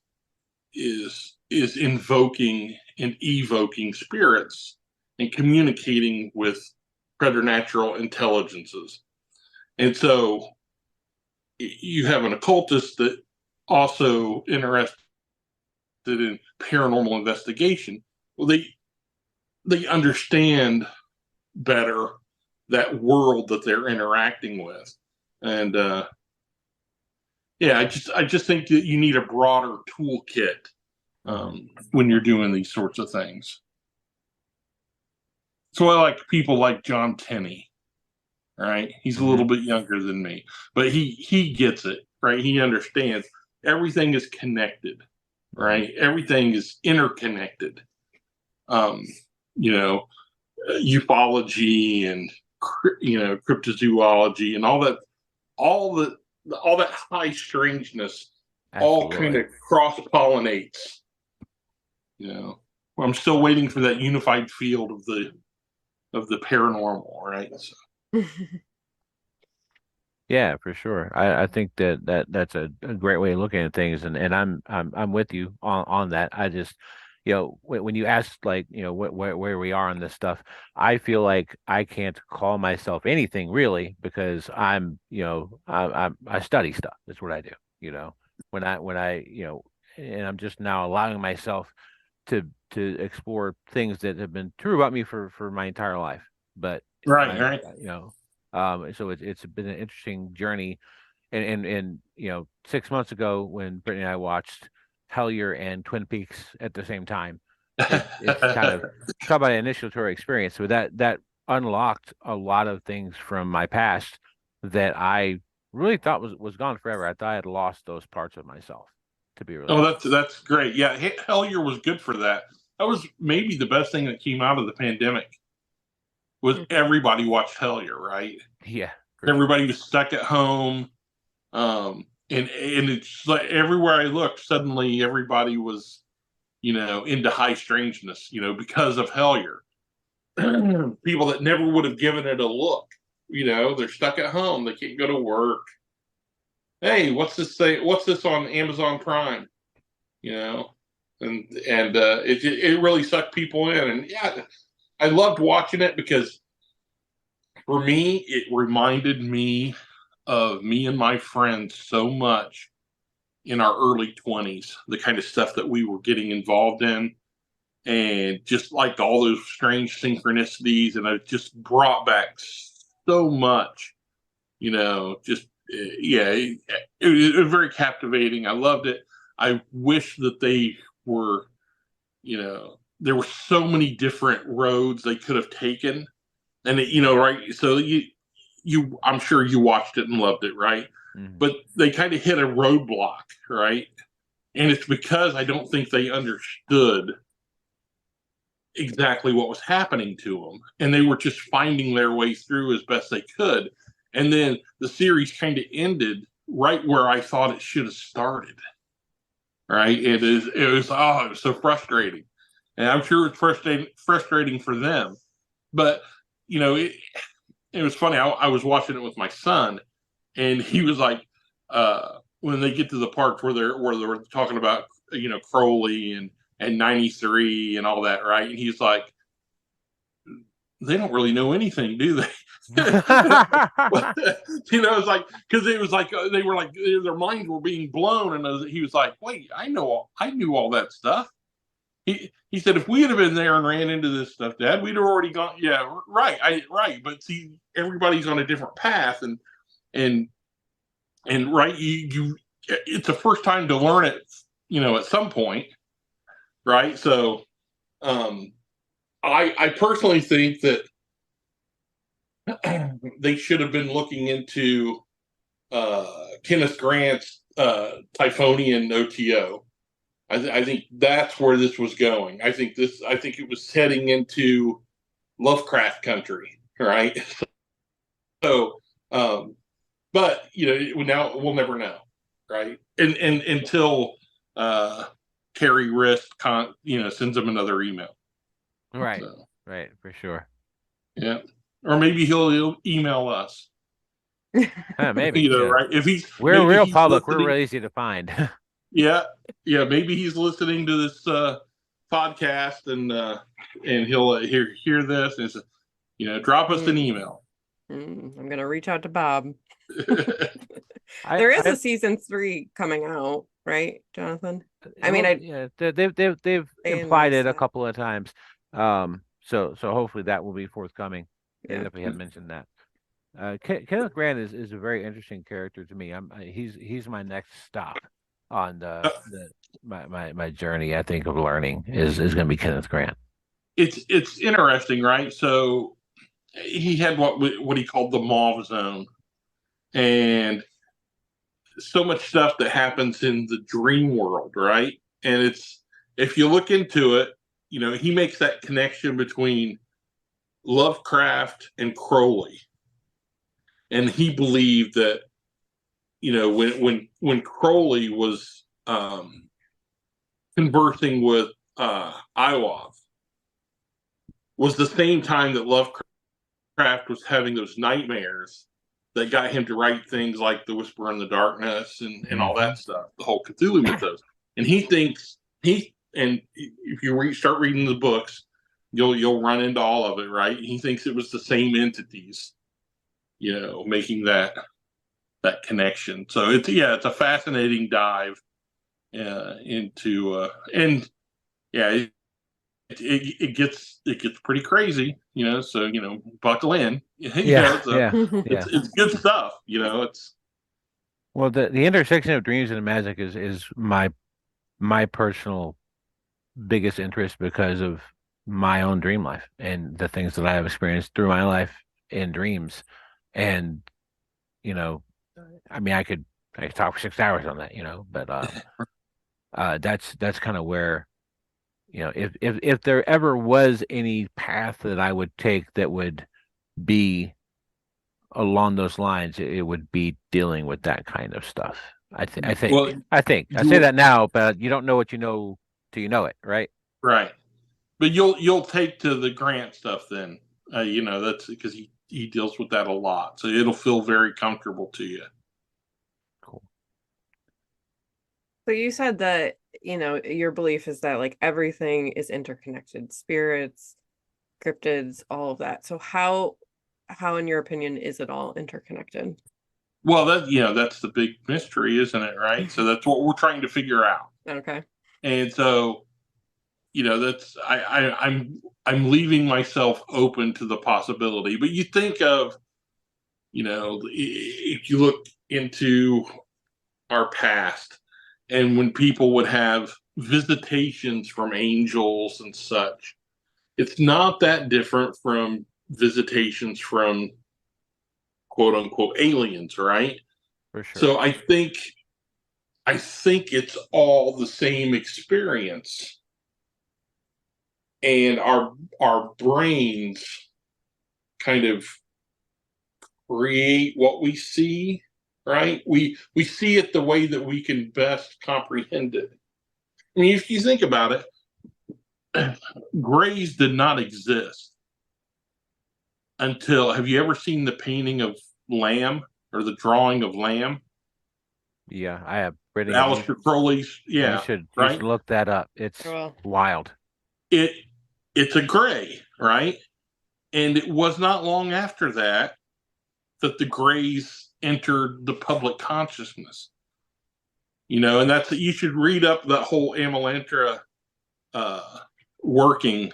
is invoking and evoking spirits and communicating with preternatural intelligences. And so you have an occultist that also interested in paranormal investigation. Well, they understand better that world that they're interacting with. And yeah, I just think that you need a broader toolkit when you're doing these sorts of things. So I like people like John Tenney, right? He's a little bit younger than me, but he gets it, right? He understands everything is connected, right? Everything is interconnected. You know, ufology and cryptozoology and all that high strangeness all kind of cross pollinates. You know, I'm still waiting for that unified field of the paranormal, right? So. Yeah, for sure. I think that's a great way of looking at things, and I'm with you on that. I just, when you ask, like, where we are on this stuff, I feel like I can't call myself anything really, because I study stuff. That's what I do. And I'm just now allowing myself to explore things that have been true about me for my entire life. But right. So it's been an interesting journey, and 6 months ago when Brittany and I watched Hellier and Twin Peaks at the same time, it's kind of talk about an initiatory experience. So that unlocked a lot of things from my past that I really thought was gone forever. I thought I had lost those parts of myself. To be really honest. That's great. Yeah, Hellier was good for that. That was maybe the best thing that came out of the pandemic. Was everybody watched Hellier, right? Yeah. Everybody was stuck at home. And it's like everywhere I looked, suddenly everybody was, into high strangeness, because of Hellier. People that never would have given it a look, they're stuck at home. They can't go to work. Hey, what's this say? What's this on Amazon Prime? And it really sucked people in. And yeah, I loved watching it because for me, it reminded me of me and my friends so much in our early 20s, the kind of stuff that we were getting involved in, and just like all those strange synchronicities. And it just brought back so much, just, yeah, it was very captivating. I loved it. I wish that they were, there were so many different roads they could have taken. And, right. So I'm sure you watched it and loved it, right? Mm-hmm. But they kind of hit a roadblock, right? And it's because I don't think they understood exactly what was happening to them. And they were just finding their way through as best they could. And then the series kind of ended right where I thought it should have started. Right? It was so frustrating. And I'm sure it's frustrating for them. But, it was funny. I was watching it with my son, and he was like, when they get to the part where they're talking about, Crowley and 93 and all that, right? And he's like, they don't really know anything, do they? It's like, because it was like they were like their minds were being blown, and he was like, wait, I knew all that stuff. He said, if we had been there and ran into this stuff, Dad, we'd have already gone. Yeah, right. But see, everybody's on a different path, and right, you it's the first time to learn it, at some point, right? So, I personally think that they should have been looking into Kenneth Grant's Typhonian OTO. I think that's where this was going. I think it was heading into Lovecraft country, right? So, but now we'll never know, right? And until Terry Risk, sends him another email. Right, right, for sure. Yeah, or maybe he'll email us. Maybe right? If we're real public, listening. we're real easy to find. Yeah, yeah. Maybe he's listening to this podcast, and he'll hear this, and drop us an email. I'm gonna reach out to Bob. I, There is I a season 3 coming out, right, Jonathan? I mean, yeah, they've they implied it announced a it. couple of times. So hopefully that will be forthcoming. They Yeah. definitely had mentioned that. Kenneth Grant is a very interesting character to me. He's my next stop on my journey. I think of learning is going to be Kenneth Grant. It's interesting, right? So he had what he called the mauve zone, and so much stuff that happens in the dream world, right? And it's, if you look into it, he makes that connection between Lovecraft and Crowley, and he believed that when Crowley was conversing with Iwov, was the same time that Lovecraft was having those nightmares that got him to write things like The Whisper in the Darkness and all that stuff, the whole Cthulhu mythos. And he thinks and if you start reading the books, you'll run into all of it, right? He thinks it was the same entities, making that connection. So it's a fascinating dive into and yeah, it gets pretty crazy, so buckle in. Yeah, So yeah, yeah. it's good stuff, it's Well, the intersection of dreams and magic is my personal biggest interest because of my own dream life and the things that I have experienced through my life in dreams. And, I mean, I could talk for 6 hours on that, but that's kind of where, if there ever was any path that I would take that would be along those lines, it would be dealing with that kind of stuff. I think. well, I say that now, but you don't know what you know till you know it, right? right. But you'll take to the Grant stuff then, that's because he deals with that a lot, so it'll feel very comfortable to you. Cool. So you said that, your belief is that like everything is interconnected, spirits, cryptids, all of that. So how in your opinion is it all interconnected? Well, that's the big mystery, isn't it? Right. So that's what we're trying to figure out. Okay. And so, that's I'm leaving myself open to the possibility. But you think of, if you look into our past, and when people would have visitations from angels and such, it's not that different from visitations from quote unquote aliens, right? For sure. So I think it's all the same experience, and our brains kind of create what we see, right? We see it the way that we can best comprehend it. I mean, if you think about it, grays did not exist until, have you ever seen the painting of Lamb or the drawing of Lamb? Yeah, I have Brittany. Aleister Crowley's, You yeah, should right. look that up. It's Well, wild. It's a gray, right? And it was not long after that the grays entered the public consciousness. And that's, you should read up that whole Amalantra working.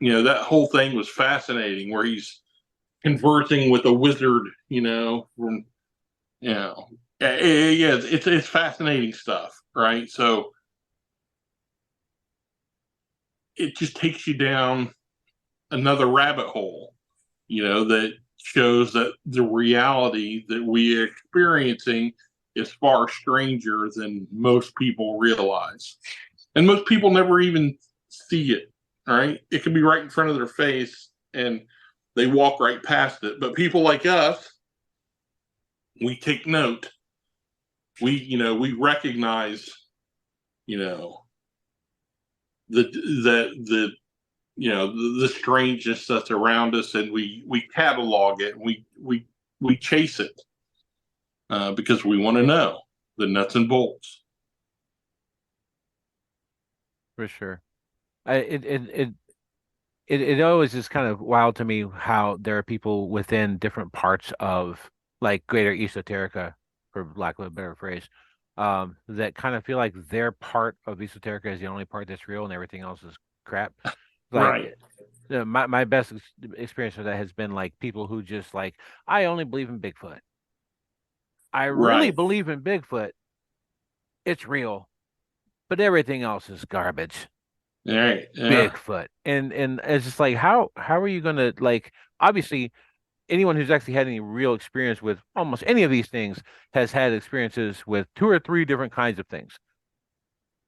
That whole thing was fascinating, where he's conversing with a wizard. From yeah, it's fascinating stuff, right? So it just takes you down another rabbit hole, that shows that the reality that we are experiencing is far stranger than most people realize. And most people never even see it, right? It can be right in front of their face and they walk right past it. But people like us, we take note. We recognize, the the strangeness that's around us, and we catalog it, and we chase it, because we want to know the nuts and bolts. For sure. It always is kind of wild to me how there are people within different parts of like greater esoterica, for lack of a better phrase, that kind of feel like their part of esoterica is the only part that's real and everything else is crap. Like Right. my best experience with that has been like people who just like, I only believe in Bigfoot. I really Right. believe in Bigfoot. It's real, but everything else is garbage. Right. Yeah. Bigfoot. And it's just like how are you gonna like obviously anyone who's actually had any real experience with almost any of these things has had experiences with two or three different kinds of things.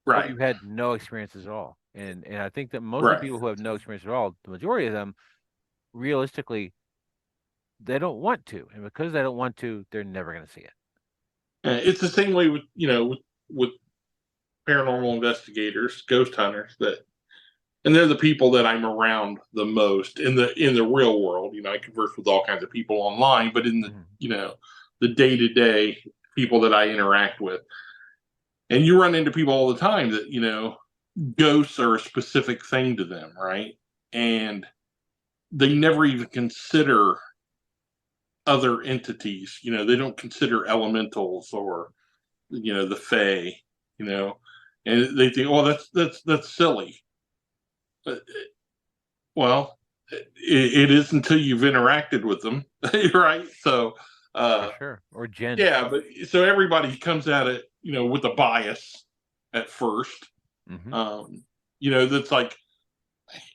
Or Right. you've had no experiences at all. And I think that most of the Right. people who have no experience at all, the majority of them, realistically, they don't want to. And because they don't want to, they're never gonna see it. It's the same way with with paranormal investigators, ghost hunters, that and they're the people that I'm around the most in the real world. I converse with all kinds of people online, but in the Mhm. the day to day people that I interact with, and you run into people all the time that ghosts are a specific thing to them, right? And they never even consider other entities. They don't consider elementals or the fae. You know, and they think, oh, that's silly. Uh, Well, it is until you've interacted with them, right? So, For uh, sure. Or Jen. yeah, but so everybody comes at it, with a bias at first. Hmm. That's like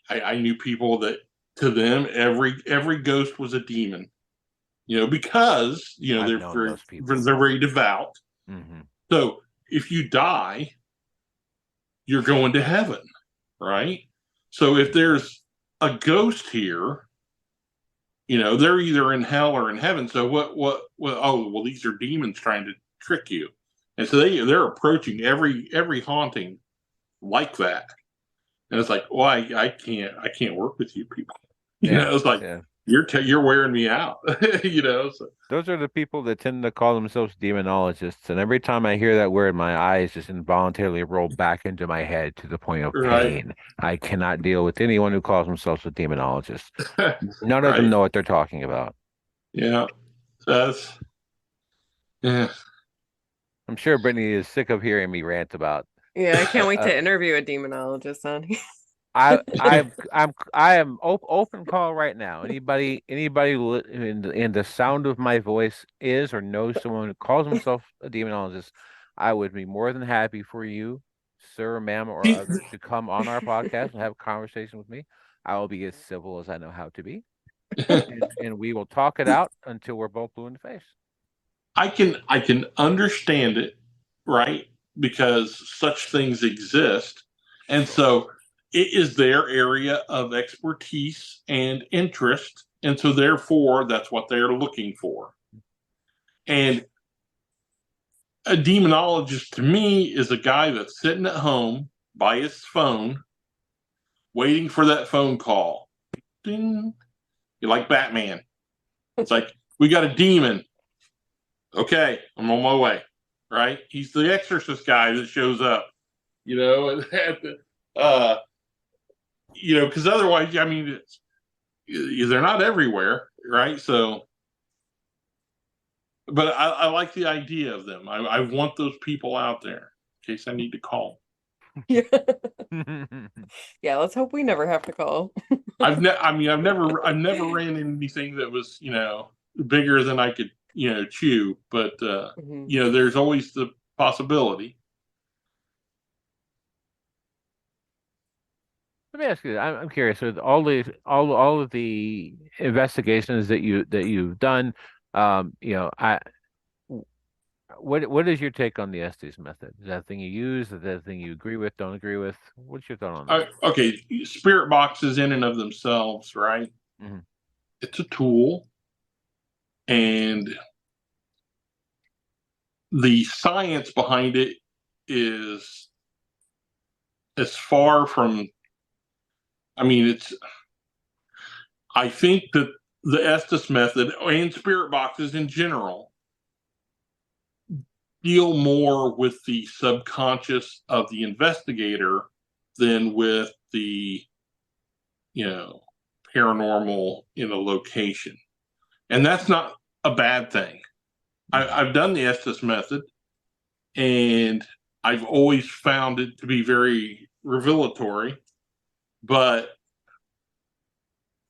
I knew people that to them every ghost was a demon, because I've they're known very those people. they're very devout. Hmm. So if you die, you're going to heaven, right? So if there's a ghost here, they're either in hell or in heaven. So what oh, well, these are demons trying to trick you. And so they're approaching every haunting like that. And it's like, well, I can't work with you people. Yeah. It's like Yeah. you're wearing me out. So, Those are the people that tend to call themselves demonologists. And every time I hear that word, my eyes just involuntarily roll back into my head to the point of right. pain. I cannot deal with anyone who calls themselves a demonologist. None of them Right. know what they're talking about. Yeah. That's yeah. I'm sure Brittany is sick of hearing me rant about. Yeah, I can't wait Uh, to interview a demonologist on here. I am open call right now. Anybody in the sound of my voice is or knows someone who calls himself a demonologist, I would be more than happy for you, sir, ma'am, or other, to come on our podcast and have a conversation with me. I will be as civil as I know how to be, and we will talk it out until we're both blue in the face. I can understand it, right? Because such things exist. And Sure. so it is their area of expertise and interest. And so therefore that's what they're looking for. And a demonologist to me is a guy that's sitting at home by his phone, waiting for that phone call. Ding. You're like Batman. It's like, we got a demon. Okay, I'm on my way. Right? He's the exorcist guy that shows up, at the, because otherwise, I mean, they're not everywhere, right? So, but I like the idea of them. I want those people out there in case I need to call. Yeah. Yeah, let's hope we never have to call. I've never ran into anything that was, bigger than I could, chew, but Mhm. there's always the possibility. Let me ask you, I'm curious with all of the investigations that you've done, I what is your take on the Estes method? Is that a thing you use? Is that a thing you agree with, don't agree with? What's your thought on that? Okay, spirit boxes in and of themselves, right? Hmm. It's a tool, and the science behind it is as far from. I mean, it's. I think that the Estes method and spirit boxes in general deal more with the subconscious of the investigator than with the, you know, paranormal in a location. And that's not a bad thing. I've done the Estes method, and I've always found it to be very revelatory, but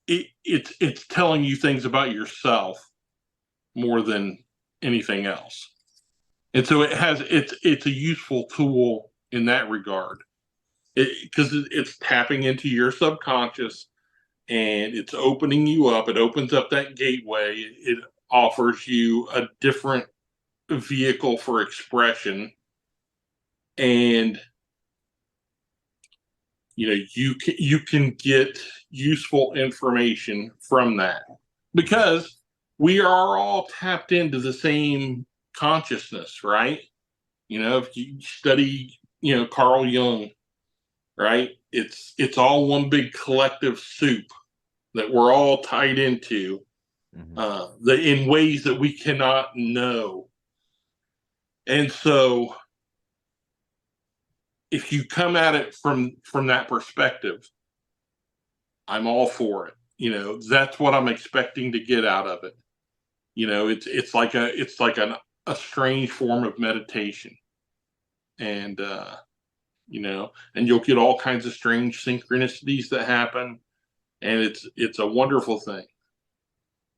it's telling you things about yourself more than anything else. And so it's a useful tool in that regard, because it's tapping into your subconscious, and it's opening you up. It opens up that gateway. It offers you a different vehicle for expression, and you can get useful information from that, because we are all tapped into the same consciousness, right? If you study, Carl Jung, right? It's all one big collective soup that we're all tied into, in ways that we cannot know. And so if you come at it from that perspective, I'm all for it. That's what I'm expecting to get out of it. It's like a strange form of meditation. And and you'll get all kinds of strange synchronicities that happen, and it's a wonderful thing.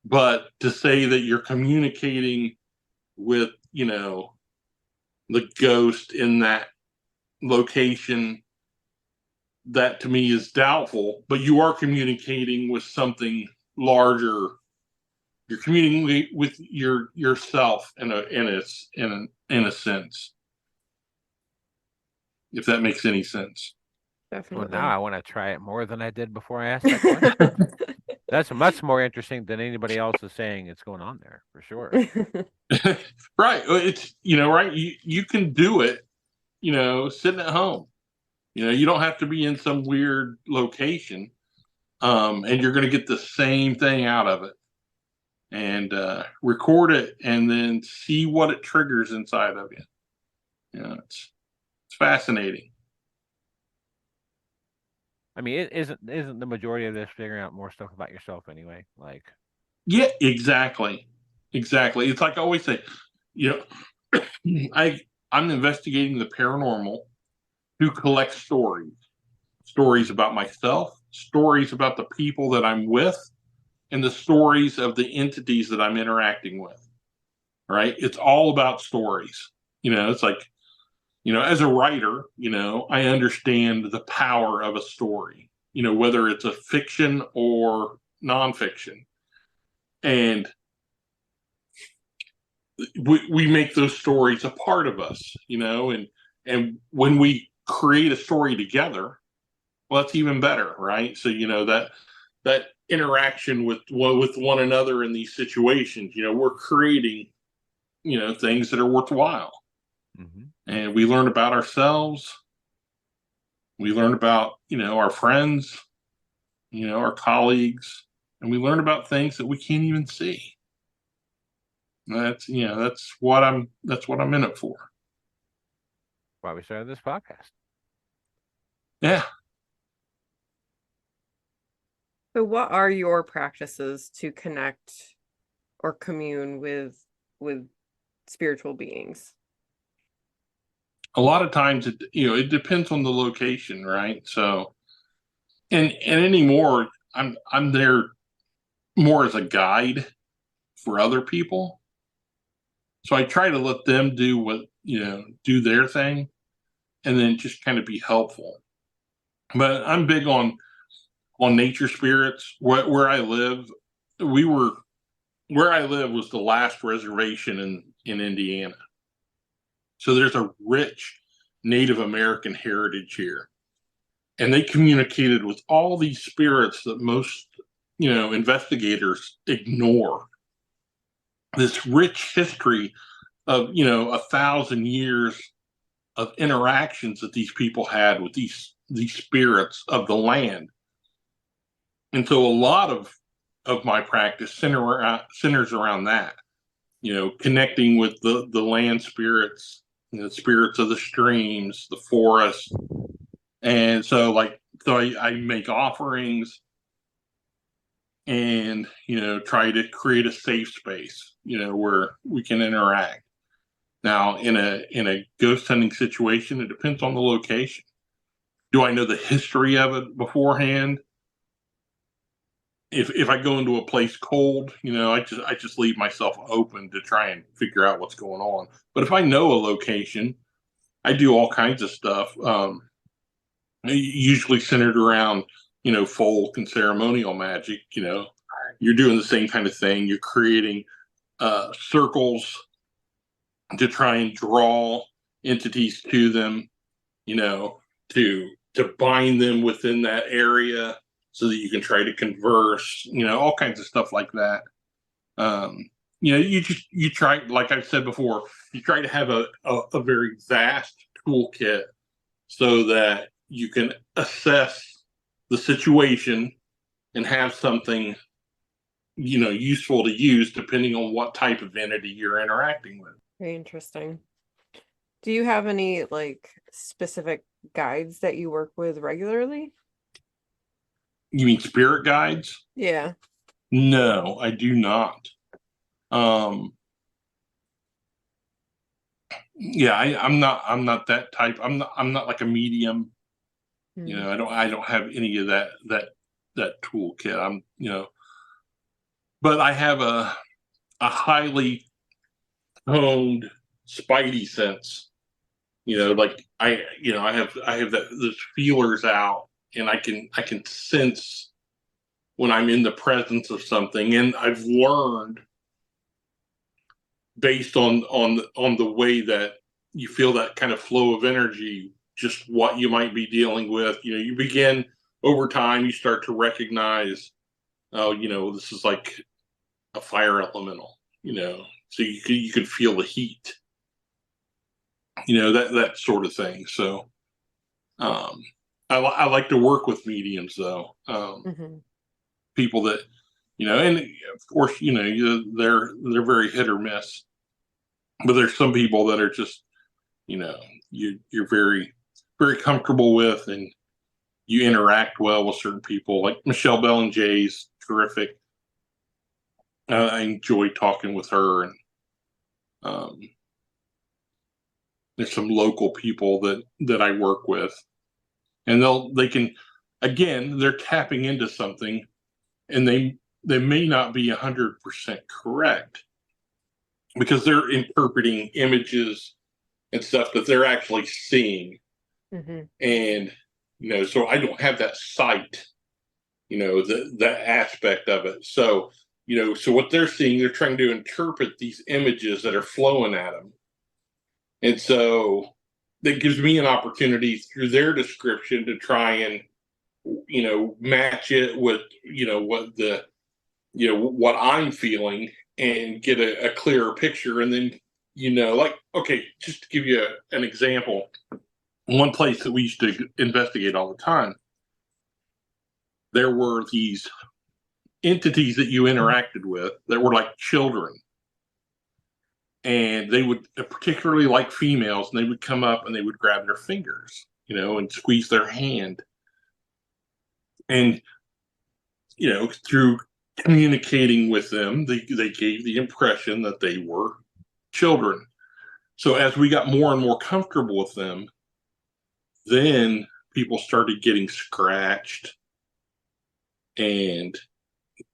But to say that you're communicating with, the ghost in that location, that to me is doubtful. But you are communicating with something larger. You're communicating with yourself in a sense, if that makes any sense. Definitely. Well, now I want to try it more than I did before I asked that question. That's much more interesting than anybody else is saying it's going on there, for sure. Right. It's, right. You can do it, sitting at home. You don't have to be in some weird location. And you're going to get the same thing out of it. And record it and then see what it triggers inside of you. It's fascinating. I mean, it isn't the majority of this figuring out more stuff about yourself anyway? Like, Yeah, exactly. It's like I always say, I'm investigating the paranormal to collect stories about myself, stories about the people that I'm with, and the stories of the entities that I'm interacting with. Right? It's all about stories. It's like, as a writer, I understand the power of a story, whether it's a fiction or nonfiction. And we make those stories a part of us, and when we create a story together, well, that's even better, right? So, that interaction with one another in these situations, we're creating, things that are worthwhile. And we learn about ourselves. We learn about, our friends, our colleagues, and we learn about things that we can't even see. That's what I'm in it for. why we started this podcast. Yeah. So what are your practices to connect or commune with spiritual beings? A lot of times it depends on the location, right? So and anymore I'm there more as a guide for other people. So I try to let them do their thing, and then just kind of be helpful. But I'm big on nature spirits. Where I live, where I live was the last reservation in Indiana. So there's a rich Native American heritage here. And they communicated with all these spirits that most, investigators ignore. This rich history of, 1,000 years of interactions that these people had with these spirits of the land. And so a lot of my practice centers around that, connecting with the land spirits, spirits of the streams, the forest, And so I make offerings and, try to create a safe space, where we can interact. Now, in a ghost hunting situation, it depends on the location. Do I know the history of it beforehand? If I go into a place cold, I just leave myself open to try and figure out what's going on. But if I know a location, I do all kinds of stuff, usually centered around, folk and ceremonial magic. You're doing the same kind of thing. You're creating circles to try and draw entities to them, to bind them within that area so that you can try to converse, all kinds of stuff like that. You try, like I've said before, you try to have a very vast toolkit so that you can assess the situation and have something, useful to use depending on what type of entity you're interacting with. Very interesting. Do you have any like specific guides that you work with regularly? You mean spirit guides? Yeah. No, I do not. Yeah, I'm not that type. I'm not like a medium. Hmm. I don't have any of that toolkit. But I have a highly honed spidey sense. Like I have those feelers out, and I can sense when I'm in the presence of something, and I've learned based on the way that you feel that kind of flow of energy, just what you might be dealing with. You begin over time, you start to recognize, oh, this is like a fire elemental, so you can feel the heat, that sort of thing. So um, I like to work with mediums, though. Hmm. People that, and of course, they're very hit or miss. But there's some people that are just, you're very, very comfortable with, and you interact well with certain people. Like Michelle Bellinger's terrific. I enjoy talking with her, and um, there's some local people that I work with, and they can, again, they're tapping into something, and they may not be 100% correct because they're interpreting images and stuff that they're actually seeing. Hmm. And so I don't have that sight, that aspect of it. So so what they're seeing, they're trying to interpret these images that are flowing at them. And so that gives me an opportunity through their description to try and match it with what I'm feeling, and get a clearer picture. And then like, okay, just to give you an example, one place that we used to investigate all the time, there were these entities that you interacted with that were like children. And they would, particularly like females, and they would come up and they would grab their fingers, and squeeze their hand. And, through communicating with them, they gave the impression that they were children. So as we got more and more comfortable with them, then people started getting scratched, and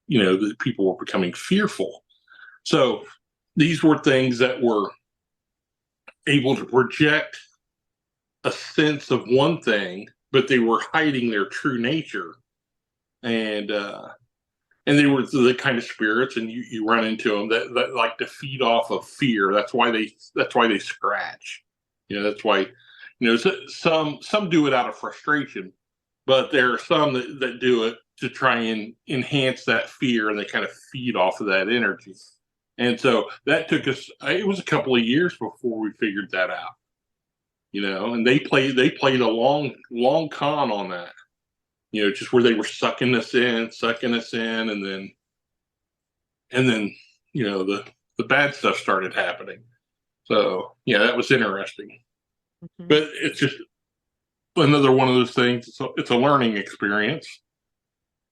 the people were becoming fearful. So these were things that were able to project a sense of one thing, but they were hiding their true nature. And they were the kind of spirits, and you run into them that like to feed off of fear. That's why they scratch. That's why some do it out of frustration, but there are some that do it to try and enhance that fear, and they kind of feed off of that energy. And so that took us, it was a couple of years before we figured that out. And they played a long con on that. Just where they were sucking us in, and then the bad stuff started happening. So yeah, that was interesting. Hmm. But it's just, another one of those things. It's a learning experience,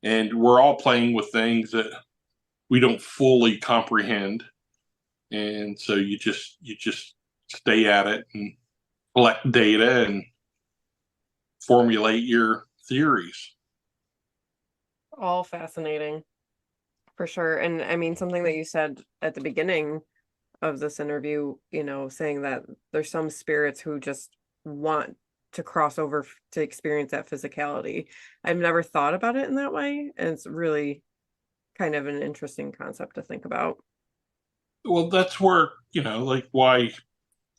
and we're all playing with things that we don't fully comprehend, and so you just stay at it and collect data and formulate your theories. All fascinating, for sure. And I mean, something that you said at the beginning of this interview, saying that there's some spirits who just want to cross over to experience that physicality. I've never thought about it in that way, and it's really kind of an interesting concept to think about. Well, that's where, like why,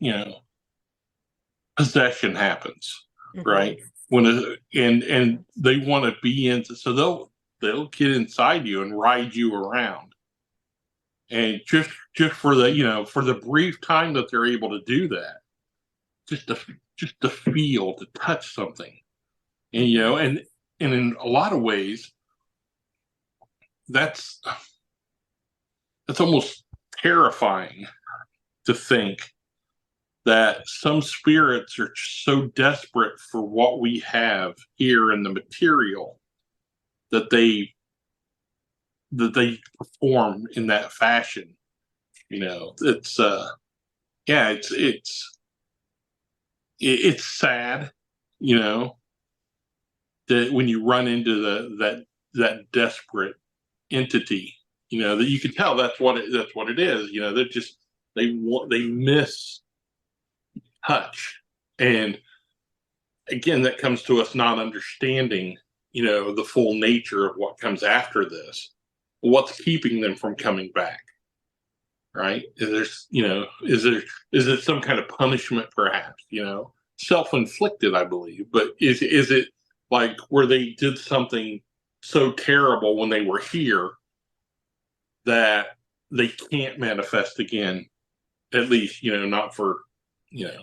you know, possession happens, right? When and they want to be into, so they'll get inside you and ride you around, and just for for the brief time that they're able to do that, just to feel, to touch something, and and in a lot of ways, that's almost terrifying to think that some spirits are so desperate for what we have here in the material that they perform in that fashion. It's yeah, it's sad, that when you run into that desperate entity, that you can tell that's what it is. They're just they miss touch, and again, that comes to us not understanding, the full nature of what comes after this. What's keeping them from coming back? Right? Is it some kind of punishment, perhaps? Self-inflicted, I believe, but is it like where they did something so terrible when they were here that they can't manifest again? At least, not for,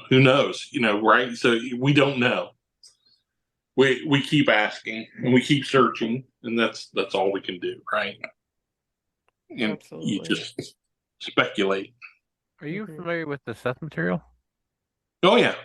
who knows, right? So we don't know. We keep asking and we keep searching, and that's all we can do, right? And Absolutely. you just speculate. Are you familiar with the Seth material? Oh yeah.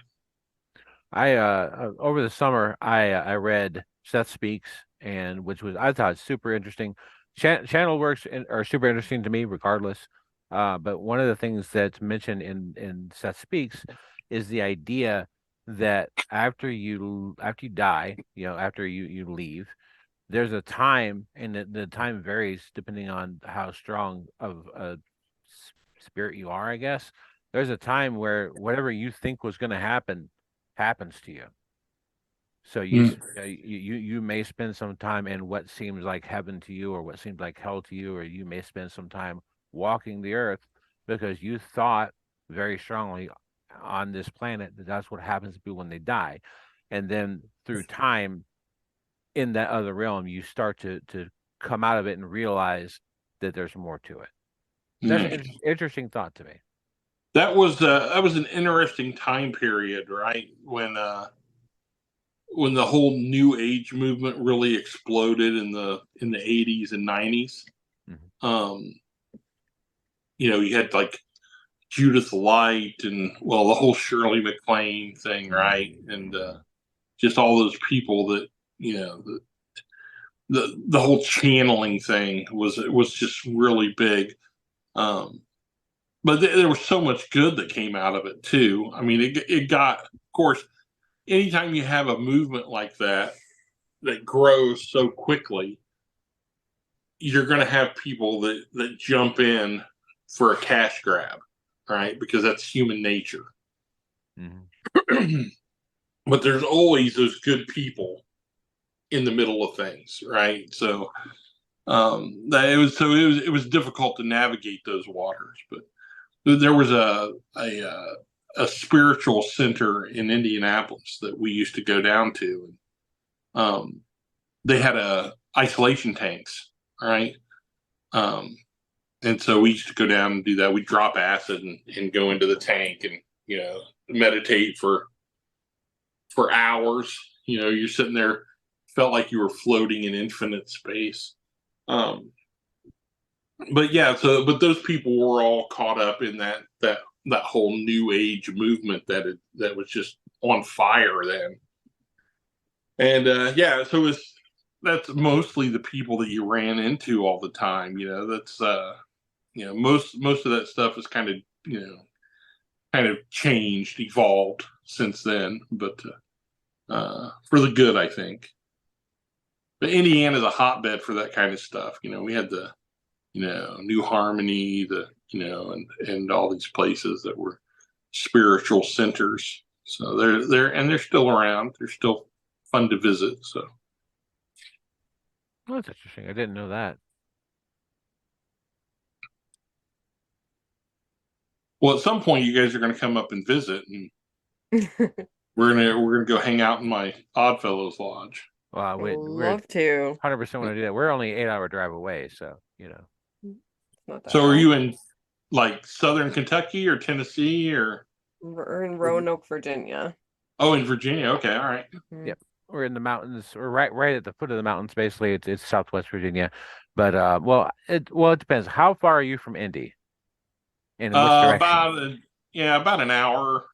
I over the summer I read Seth Speaks, and which was, I thought, super interesting. Channel works are super interesting to me regardless. But one of the things that's mentioned in Seth Speaks is the idea that after you die, after you leave, there's a time, and the time varies depending on how strong of a spirit you are, I guess. There's a time where whatever you think was going to happen happens to you. So you may spend some time in what seems like heaven to you, or what seems like hell to you, or you may spend some time walking the earth because you thought very strongly on this planet that that's what happens to people when they die. And then through time in that other realm, you start to come out of it and realize that there's more to it. That's an interesting thought to me. That was an interesting time period, right? When the whole New Age movement really exploded in the 80s and 90s. Mm-hmm. You had like Judith Light and, well, the whole Shirley MacLaine thing, right? And just all those people that, the whole channeling thing was just really big. But there was so much good that came out of it too. I mean, it got, of course, anytime you have a movement like that grows so quickly, you're going to have people that jump in for a cash grab, right? Because that's human nature. Mm-hmm. But there's always those good people in the middle of things, right? So it was difficult to navigate those waters. But there was a spiritual center in Indianapolis that we used to go down to, and they had isolation tanks, right? And so we used to go down and do that. We'd drop acid and go into the tank and meditate for hours. You're sitting there, felt like you were floating in infinite space. But yeah, but those people were all caught up in that whole New Age movement that was just on fire then. And yeah, so that's mostly the people that you ran into all the time. That's most of that stuff is kind of changed, evolved since then, but for the good, I think. But Indiana's a hotbed for that kind of stuff. We had the New Harmony, and all these places that were spiritual centers. So they're still around. They're still fun to visit. So Oh, that's interesting. I didn't know that. well, at some point you guys are going to come up and visit, and we're gonna go hang out in my Oddfellows lodge. Well, we're Love to. 100% want to do that. We're only 8-hour drive away, so Not that So are bad. you in like Southern Kentucky or Tennessee or? We're in Roanoke, Virginia. Oh, in Virginia. Okay, all right. Mhm. Yep. We're in the mountains. We're right at the foot of the mountains. Basically, it's Southwest Virginia. But it depends. How far are you from Indy? And in which direction? About an hour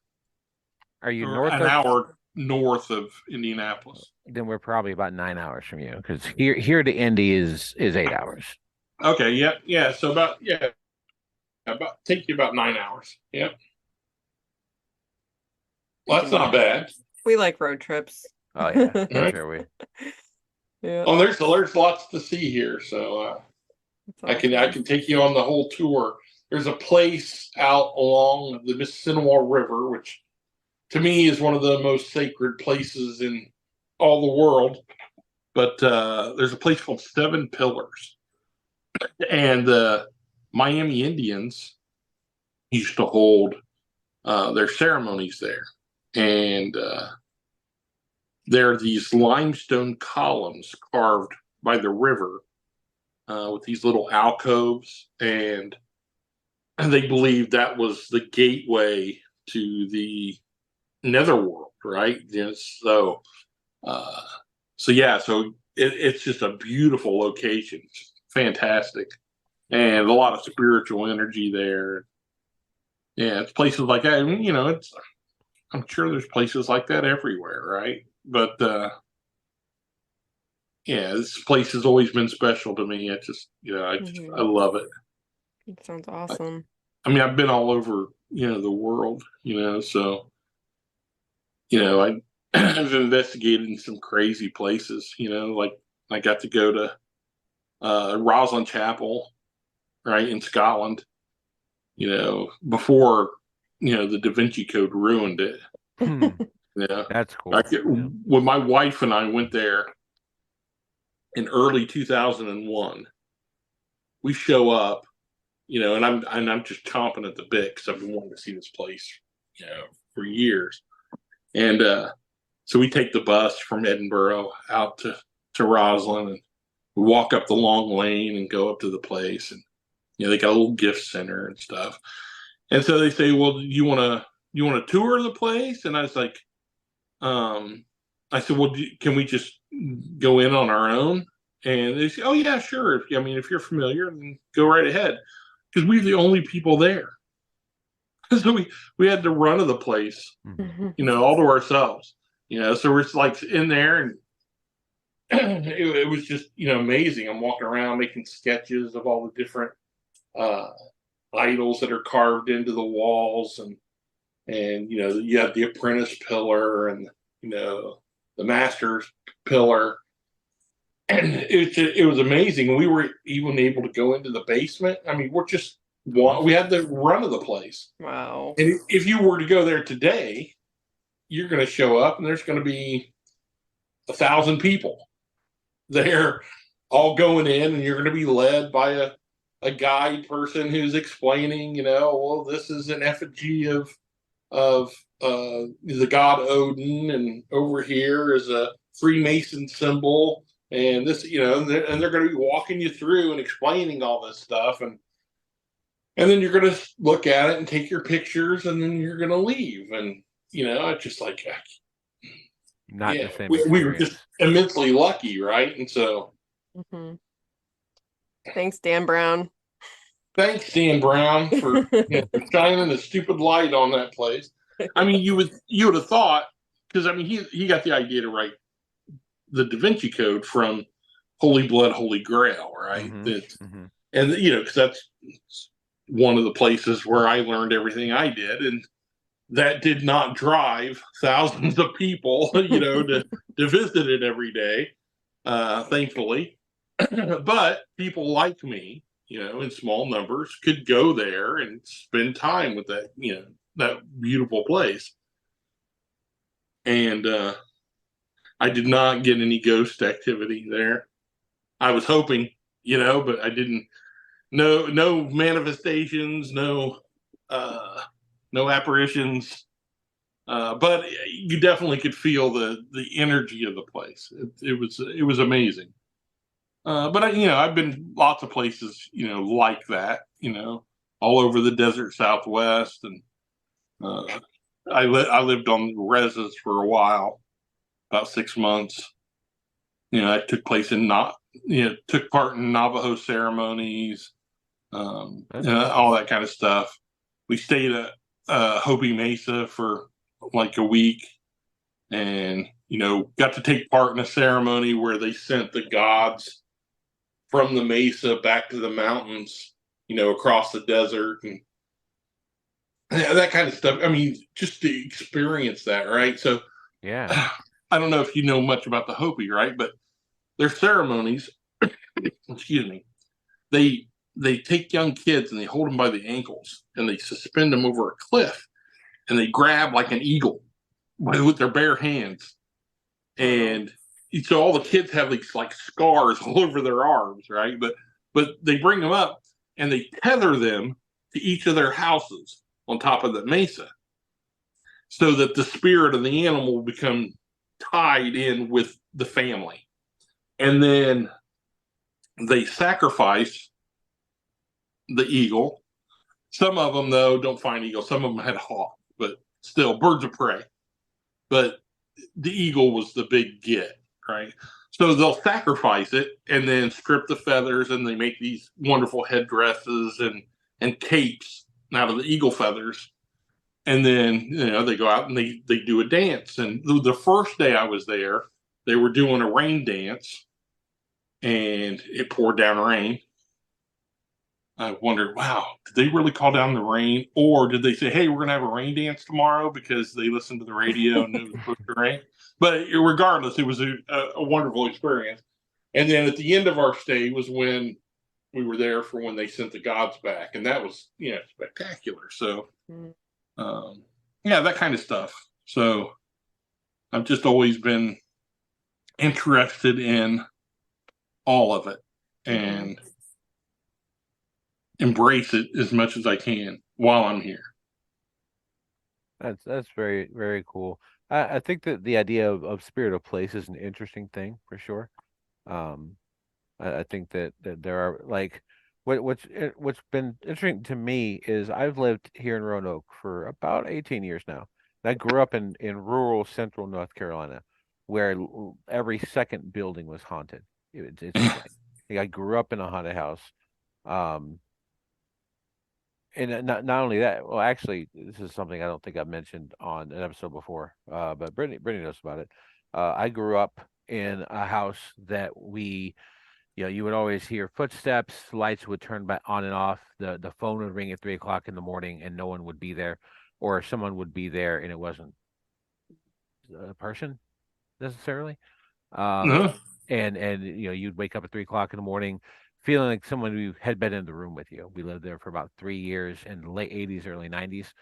Are you or north an of? hour north of Indianapolis. Then we're probably about 9 hours from you, because here to Indy is 8 hours. Okay, yeah. So about take you about 9 hours. Yep. Well, that's not bad. We like road trips. Oh yeah, for Right. sure. Yeah. Oh, there's lots to see here, so That's I awesome. can take you on the whole tour. There's a place out along the Mississinawa River, which to me is one of the most sacred places in all the world. But there's a place called Seven Pillars, and the Miami Indians used to hold their ceremonies there, and there are these limestone columns carved by the river with these little alcoves, and they believed that was the gateway to the netherworld, right? So it's just a beautiful location. It's fantastic, and a lot of spiritual energy there. Yeah, it's places like that. I mean, I'm sure there's places like that everywhere, right? But yeah, this place has always been special to me. I love it. It sounds awesome. I mean, I've been all over, the world, so I I've investigated in some crazy places, like I got to go to Roslin Chapel, right, in Scotland, before, the Da Vinci Code ruined it. Yeah. That's cool. When my wife and I went there in early 2001, we show up, and I'm just chomping at the bit because I've been wanting to see this place, for years. And so we take the bus from Edinburgh out to Roslin, and we walk up the long lane and go up to the place, and they got a little gift center and stuff. And so they say, "Well, you want to tour the place?" And I was like, I said, "Well, can we just go in on our own?" And they say, "Oh yeah, sure. If you're familiar, then go right ahead." Because we're the only people there, so we had the run of the place, all to ourselves. So we're just like in there, and it was just amazing. I'm walking around making sketches of all the different idols that are carved into the walls, and you have the apprentice pillar, and the master's pillar, and it was amazing. We were even able to go into the basement. I mean, we had the run of the place. Wow. And if you were to go there today, you're going to show up, and there's going to be 1,000 people there, all going in, and you're going to be led by a guide person who's explaining, well, this is an effigy of the god Odin, and over here is a Freemason symbol, and this, and they're going to be walking you through and explaining all this stuff, and then you're going to look at it and take your pictures, and then you're going to leave, and it's just like, Not the same we were just immensely lucky, right? And so, thanks, Dan Brown. Thanks, Dan Brown, for shining a stupid light on that place. I mean, you would have thought, because I mean, he got the idea to write the Da Vinci Code from Holy Blood, Holy Grail, right? And because that's one of the places where I learned everything I did, and that did not drive thousands of people, to visit it every day, thankfully. But people like me, in small numbers, could go there and spend time with that beautiful place. And I did not get any ghost activity there. I was hoping, but I didn't. No manifestations, no apparitions. But you definitely could feel the energy of the place. It was amazing. But I've been lots of places, like that, all over the desert Southwest, and I lived on reses for a while, about 6 months. I took part in Navajo ceremonies, all that kind of stuff. We stayed at Hopi Mesa for like a week, and got to take part in a ceremony where they sent the gods from the mesa back to the mountains, across the desert, and that kind of stuff. I mean, just to experience that, right? So, Yeah. I don't know if you know much about the Hopi, right? But their ceremonies, excuse me, they take young kids and they hold them by the ankles and they suspend them over a cliff, and they grab like an eagle with their bare hands. And so all the kids have these like scars all over their arms, right? But they bring them up and they tether them to each of their houses on top of the mesa, so that the spirit of the animal will become tied in with the family. And then they sacrifice the eagle. Some of them, though, don't find eagles. Some of them had hawk, but still birds of prey. But the eagle was the big get, right? So they'll sacrifice it and then strip the feathers, and they make these wonderful headdresses and capes out of the eagle feathers. And then they go out and they do a dance. And the first day I was there, they were doing a rain dance, and it poured down rain. I wondered, wow, did they really call down the rain, or did they say, "Hey, we're gonna have a rain dance tomorrow," because they listened to the radio and it was supposed to rain? But regardless, it was a wonderful experience. And then at the end of our stay was when we were there for when they sent the gods back, and that was spectacular. So, that kind of stuff. So I've just always been interested in all of it and embrace it as much as I can while I'm here. That's very, very cool. I think that the idea of spirit of place is an interesting thing for sure. I think that there are like what's been interesting to me is I've lived here in Roanoke for about 18 years now. And I grew up in rural central North Carolina, where every second building was haunted. It's like I grew up in a haunted house. Um, and not only that, well, actually, this is something I don't think I've mentioned on an episode before, but Brittany knows about it. I grew up in a house that you would always hear footsteps, lights would turn back on and off, the phone would ring at 3 o'clock in the morning, and no one would be there, or someone would be there and it wasn't a person necessarily. And you'd wake up at 3 o'clock in the morning feeling like someone who had been in the room with you. We lived there for about 3 years in the late 80s, early 90s.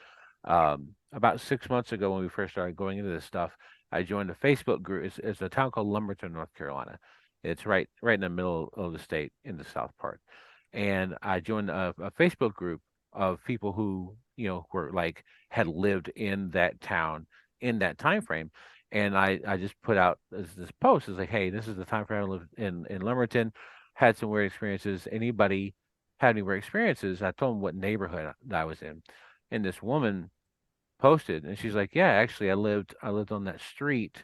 About 6 months ago, when we first started going into this stuff, I joined a Facebook group. It's a town called Lumberton, North Carolina. It's right in the middle of the state in the south part. And I joined a Facebook group of people who were like had lived in that town in that time frame. And I just put out this post. It's like, hey, this is the time frame I lived in Lumberton, had some weird experiences. Anybody had any weird experiences? I told them what neighborhood I was in, and this woman posted, and she's like, yeah, actually, I lived on that street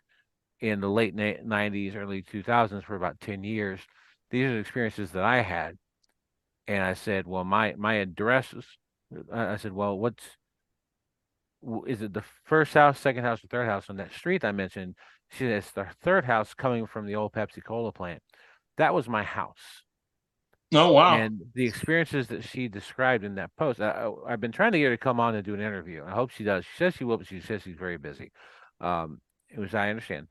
in the late 90s, early 2000s for about 10 years. These are the experiences that I had. And I said, well, my address is, I said, well, is it the first house, second house, or third house on that street I mentioned? She said it's the third house coming from the old Pepsi Cola plant. That was my house. Oh wow. And the experiences that she described in that post, I've been trying to get her to come on and do an interview. I hope she does. She says she will, but she says she's very busy, um, which I understand.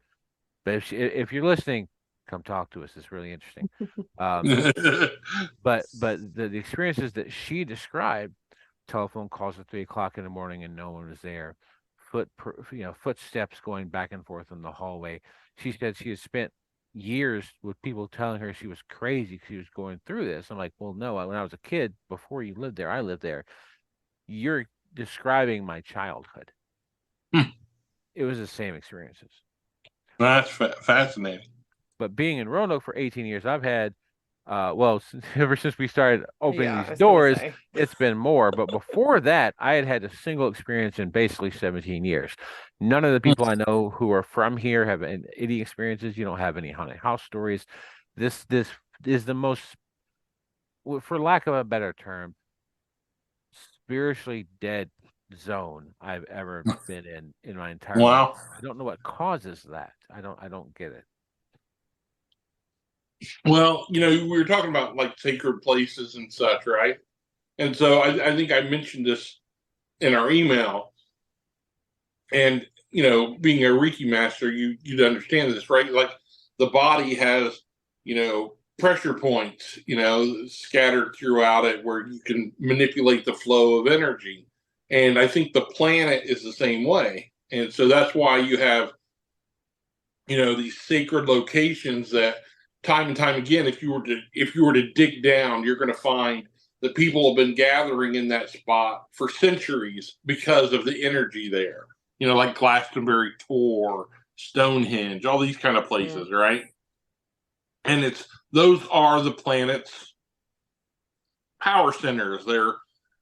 But if you're listening, come talk to us. It's really interesting. Um, but the experiences that she described, telephone calls at 3 o'clock in the morning and no one was there, footsteps going back and forth in the hallway. She said she has spent years with people telling her she was crazy 'cause she was going through this. I'm like, well, no, when I was a kid, before you lived there, I lived there. You're describing my childhood. It was the same experiences. That's fascinating. But being in Roanoke for 18 years, I've had, ever since we started opening Yeah, I these was gonna doors, say. it's been more. But before that, I had had a single experience in basically 17 years. None of the people I know who are from here have any experiences. You don't have any haunted house stories. This is the most, for lack of a better term, spiritually dead zone I've ever been in my entire life. Wow. I don't know what causes that. I don't get it. Well, we were talking about like sacred places and such, right? And so I think I mentioned this in our email. And being a Reiki master, you'd understand this, right? Like the body has, pressure points, scattered throughout it where you can manipulate the flow of energy. And I think the planet is the same way. And so that's why you have, these sacred locations that time and time again, if you were to dig down, you're going to find that people have been gathering in that spot for centuries because of the energy there. Like Glastonbury Tor, Stonehenge, all these kind of Mm. places, right? And those are the planet's power centers. They're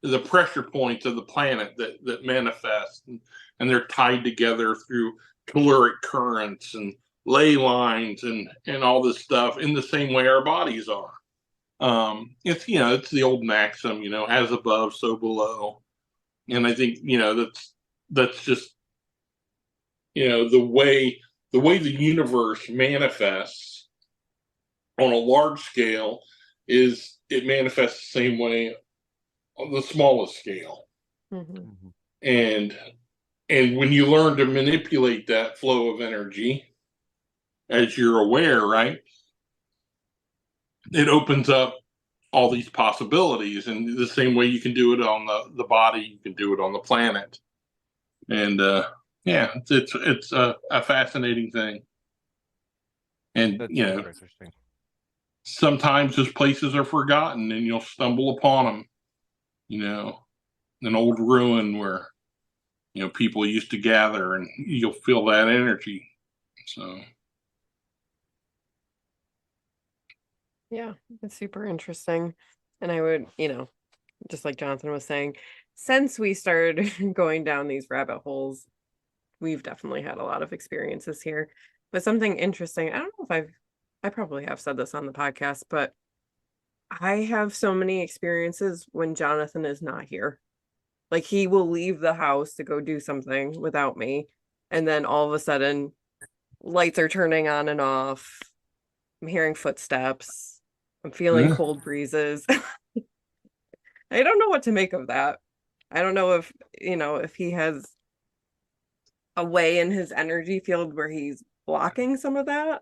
the pressure points of the planet that manifest, and they're tied together through telluric currents and ley lines and all this stuff in the same way our bodies are. It's the old maxim, as above, so below. And I think that's just the way the universe manifests on a large scale is it manifests the same way on the smallest scale. Mhm. And when you learn to manipulate that flow of energy, as you're aware, right, it opens up all these possibilities. And the same way you can do it on the body, you can do it on the planet. And yeah, it's a fascinating thing. And That's super interesting. sometimes those places are forgotten, and you'll stumble upon them. An old ruin where people used to gather, and you'll feel that energy. So Yeah, it's super interesting. And I would, just like Jonathan was saying, since we started going down these rabbit holes, we've definitely had a lot of experiences here. But something interesting, I don't know if I probably have said this on the podcast, but I have so many experiences when Jonathan is not here. Like he will leave the house to go do something without me. And then all of a sudden, lights are turning on and off. I'm hearing footsteps. I'm feeling yeah. cold breezes. I don't know what to make of that. I don't know if he has a way in his energy field where he's blocking some of that.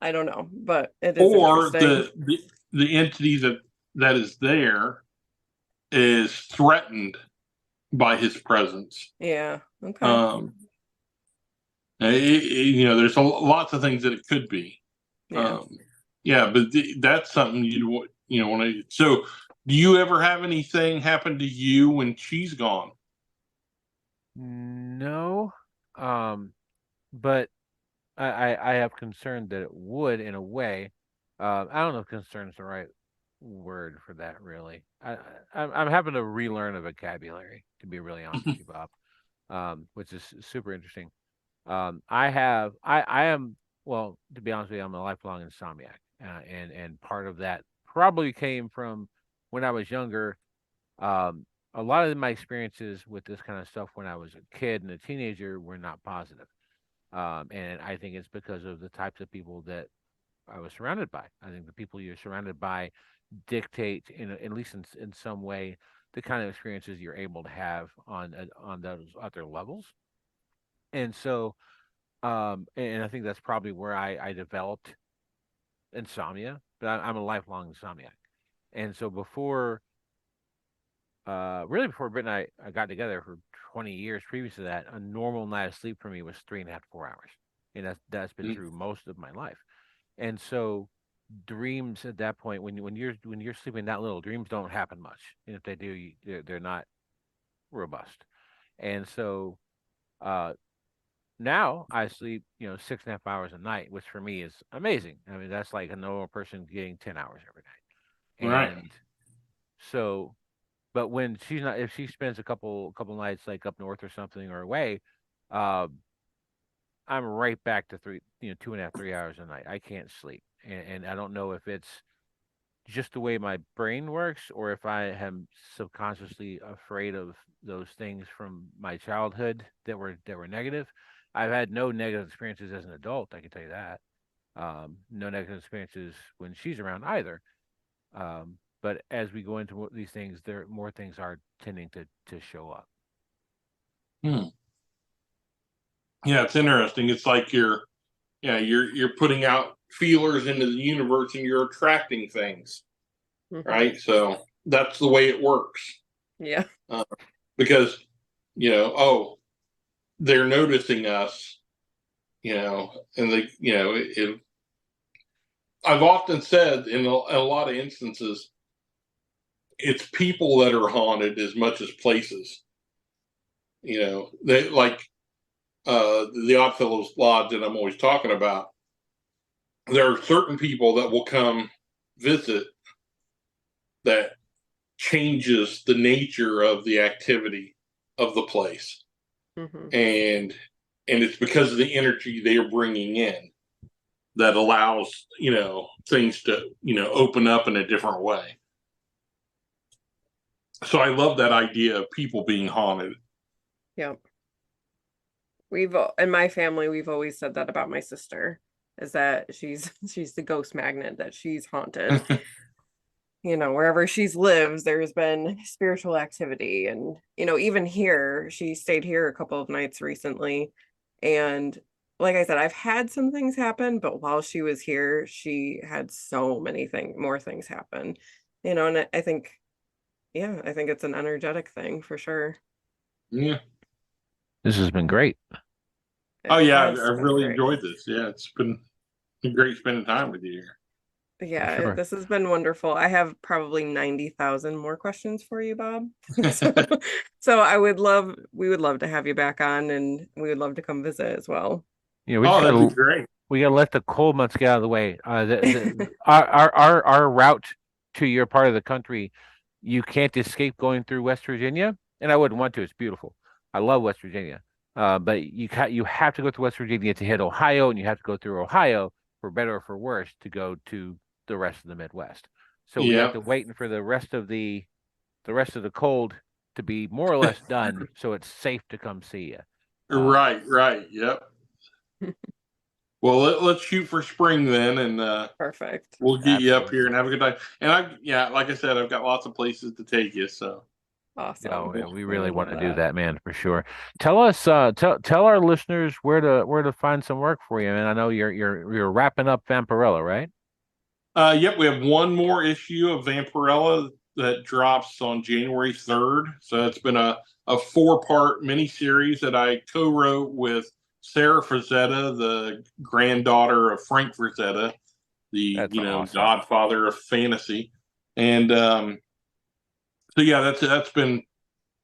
I don't know, but it is Or interesting. the entity that is there is threatened by his presence. Yeah. Okay. Um, there's lots of things that it could be. Yeah. Um, yeah, but that's something you want to. So, do you ever have anything happen to you when she's gone? No, but I have concern that it would in a way. I don't know if concern is the right word for that, really. I'm having to relearn a vocabulary, to be really honest with you, Bob, which is super interesting. I am, well, to be honest with you, I'm a lifelong insomniac, and part of that probably came from when I was younger. a lot of my experiences with this kind of stuff when I was a kid and a teenager were not positive. And I think it's because of the types of people that I was surrounded by. I think the people you're surrounded by dictate, at least in some way, the kind of experiences you're able to have on those other levels. And so, and I think that's probably where I developed insomnia. But I'm a lifelong insomniac, and so really before Britt and I got together for 20 years previous to that, a normal night of sleep for me was 3.5 to 4 hours, and that's been true most of my life. And so dreams at that point, when you're sleeping that little, dreams don't happen much, and if they do, they're not robust. And so uh, now I sleep, 6.5 hours a night, which for me is amazing. I mean, that's like a normal person getting 10 hours every night. Right. And so, but when she's not, if she spends a couple nights like up north or something or away, uh, I'm right back to 2.5, 3 hours a night. I can't sleep, and I don't know if it's just the way my brain works or if I am subconsciously afraid of those things from my childhood that were negative. I've had no negative experiences as an adult, I can tell you that. No negative experiences when she's around either. But as we go into these things, there more things are tending to show up. Hmm. Yeah, it's interesting. It's like you're putting out feelers into the universe and you're attracting things, right? So that's the way it works. Yeah. Because, oh, they're noticing us, and I've often said in a lot of instances, it's people that are haunted as much as places. They like the Oddfellows Lodge that I'm always talking about. There are certain people that will come visit that changes the nature of the activity of the place, and it's because of the energy they are bringing in that allows things to open up in a different way. So I love that idea of people being haunted. Yeah. In my family, we've always said that about my sister, is that she's the ghost magnet, that she's haunted. Wherever she's lives, there's been spiritual activity. And, even here, she stayed here a couple of nights recently. And like I said, I've had some things happen, but while she was here, she had so many more things happen. And I think, I think it's an energetic thing for sure. Yeah. This has been great. Oh yeah, I've Been really great. enjoyed this. Yeah, it's been great spending time with you here. Yeah, Sure. this has been wonderful. I have probably 90,000 more questions for you, Bob. So we would love to have you back on, and we would love to come visit as well. We just That'd gotta be great. we gotta let the cold months get out of the way. Our route to your part of the country, you can't escape going through West Virginia, and I wouldn't want to. It's beautiful. I love West Virginia, but you have to go through West Virginia to hit Ohio, and you have to go through Ohio for better or for worse to go to the rest of the Midwest. So we have Yeah. to wait for the rest of the cold to be more or less done, so it's safe to come see you. Right. Yep. Well, let's shoot for spring then, and Perfect. we'll get you up Absolutely. here and have a good time. And like I said, I've got lots of places to take you. So Awesome. No, yeah, we We really would want love to do that. that, man, for sure. Tell us, tell our listeners where to find some work for you. And I know you're wrapping up Vampirella, right? yep, we have one more issue of Vampirella that drops on January 3rd. So it's been a 4-part miniseries that I co-wrote with Sarah Frazetta, the granddaughter of Frank Frazetta, the That's awesome. godfather of fantasy. And so yeah, that's been,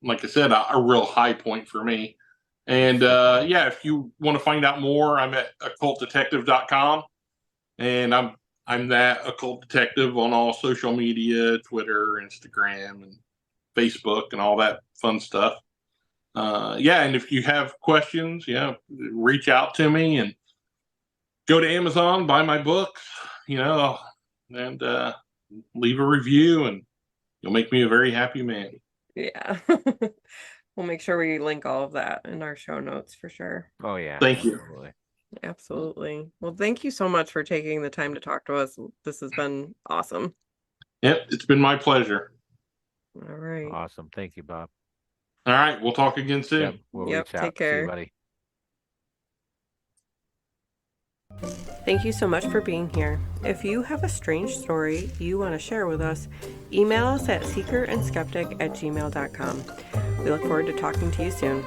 like I said, a real high point for me. And yeah, if you want to find out more, I'm at occultdetective.com, and I'm that occult detective on all social media, Twitter, Instagram, and Facebook, and all that fun stuff. Yeah, and if you have questions, reach out to me, and go to Amazon, buy my books, and leave a review, and you'll make me a very happy man. Yeah. We'll make sure we link all of that in our show notes for sure. Oh yeah. Thank you. Absolutely. Absolutely. Well, thank you so much for taking the time to talk to us. This has been awesome. Yep, it's been my pleasure. All right. Awesome. Thank you, Bob. All right, we'll talk again soon. Yep. We'll Yep, reach out. take See you, care. buddy. Thank you so much for being here. If you have a strange story you want to share with us, email us at seekerandskeptic@gmail.com. We look forward to talking to you soon.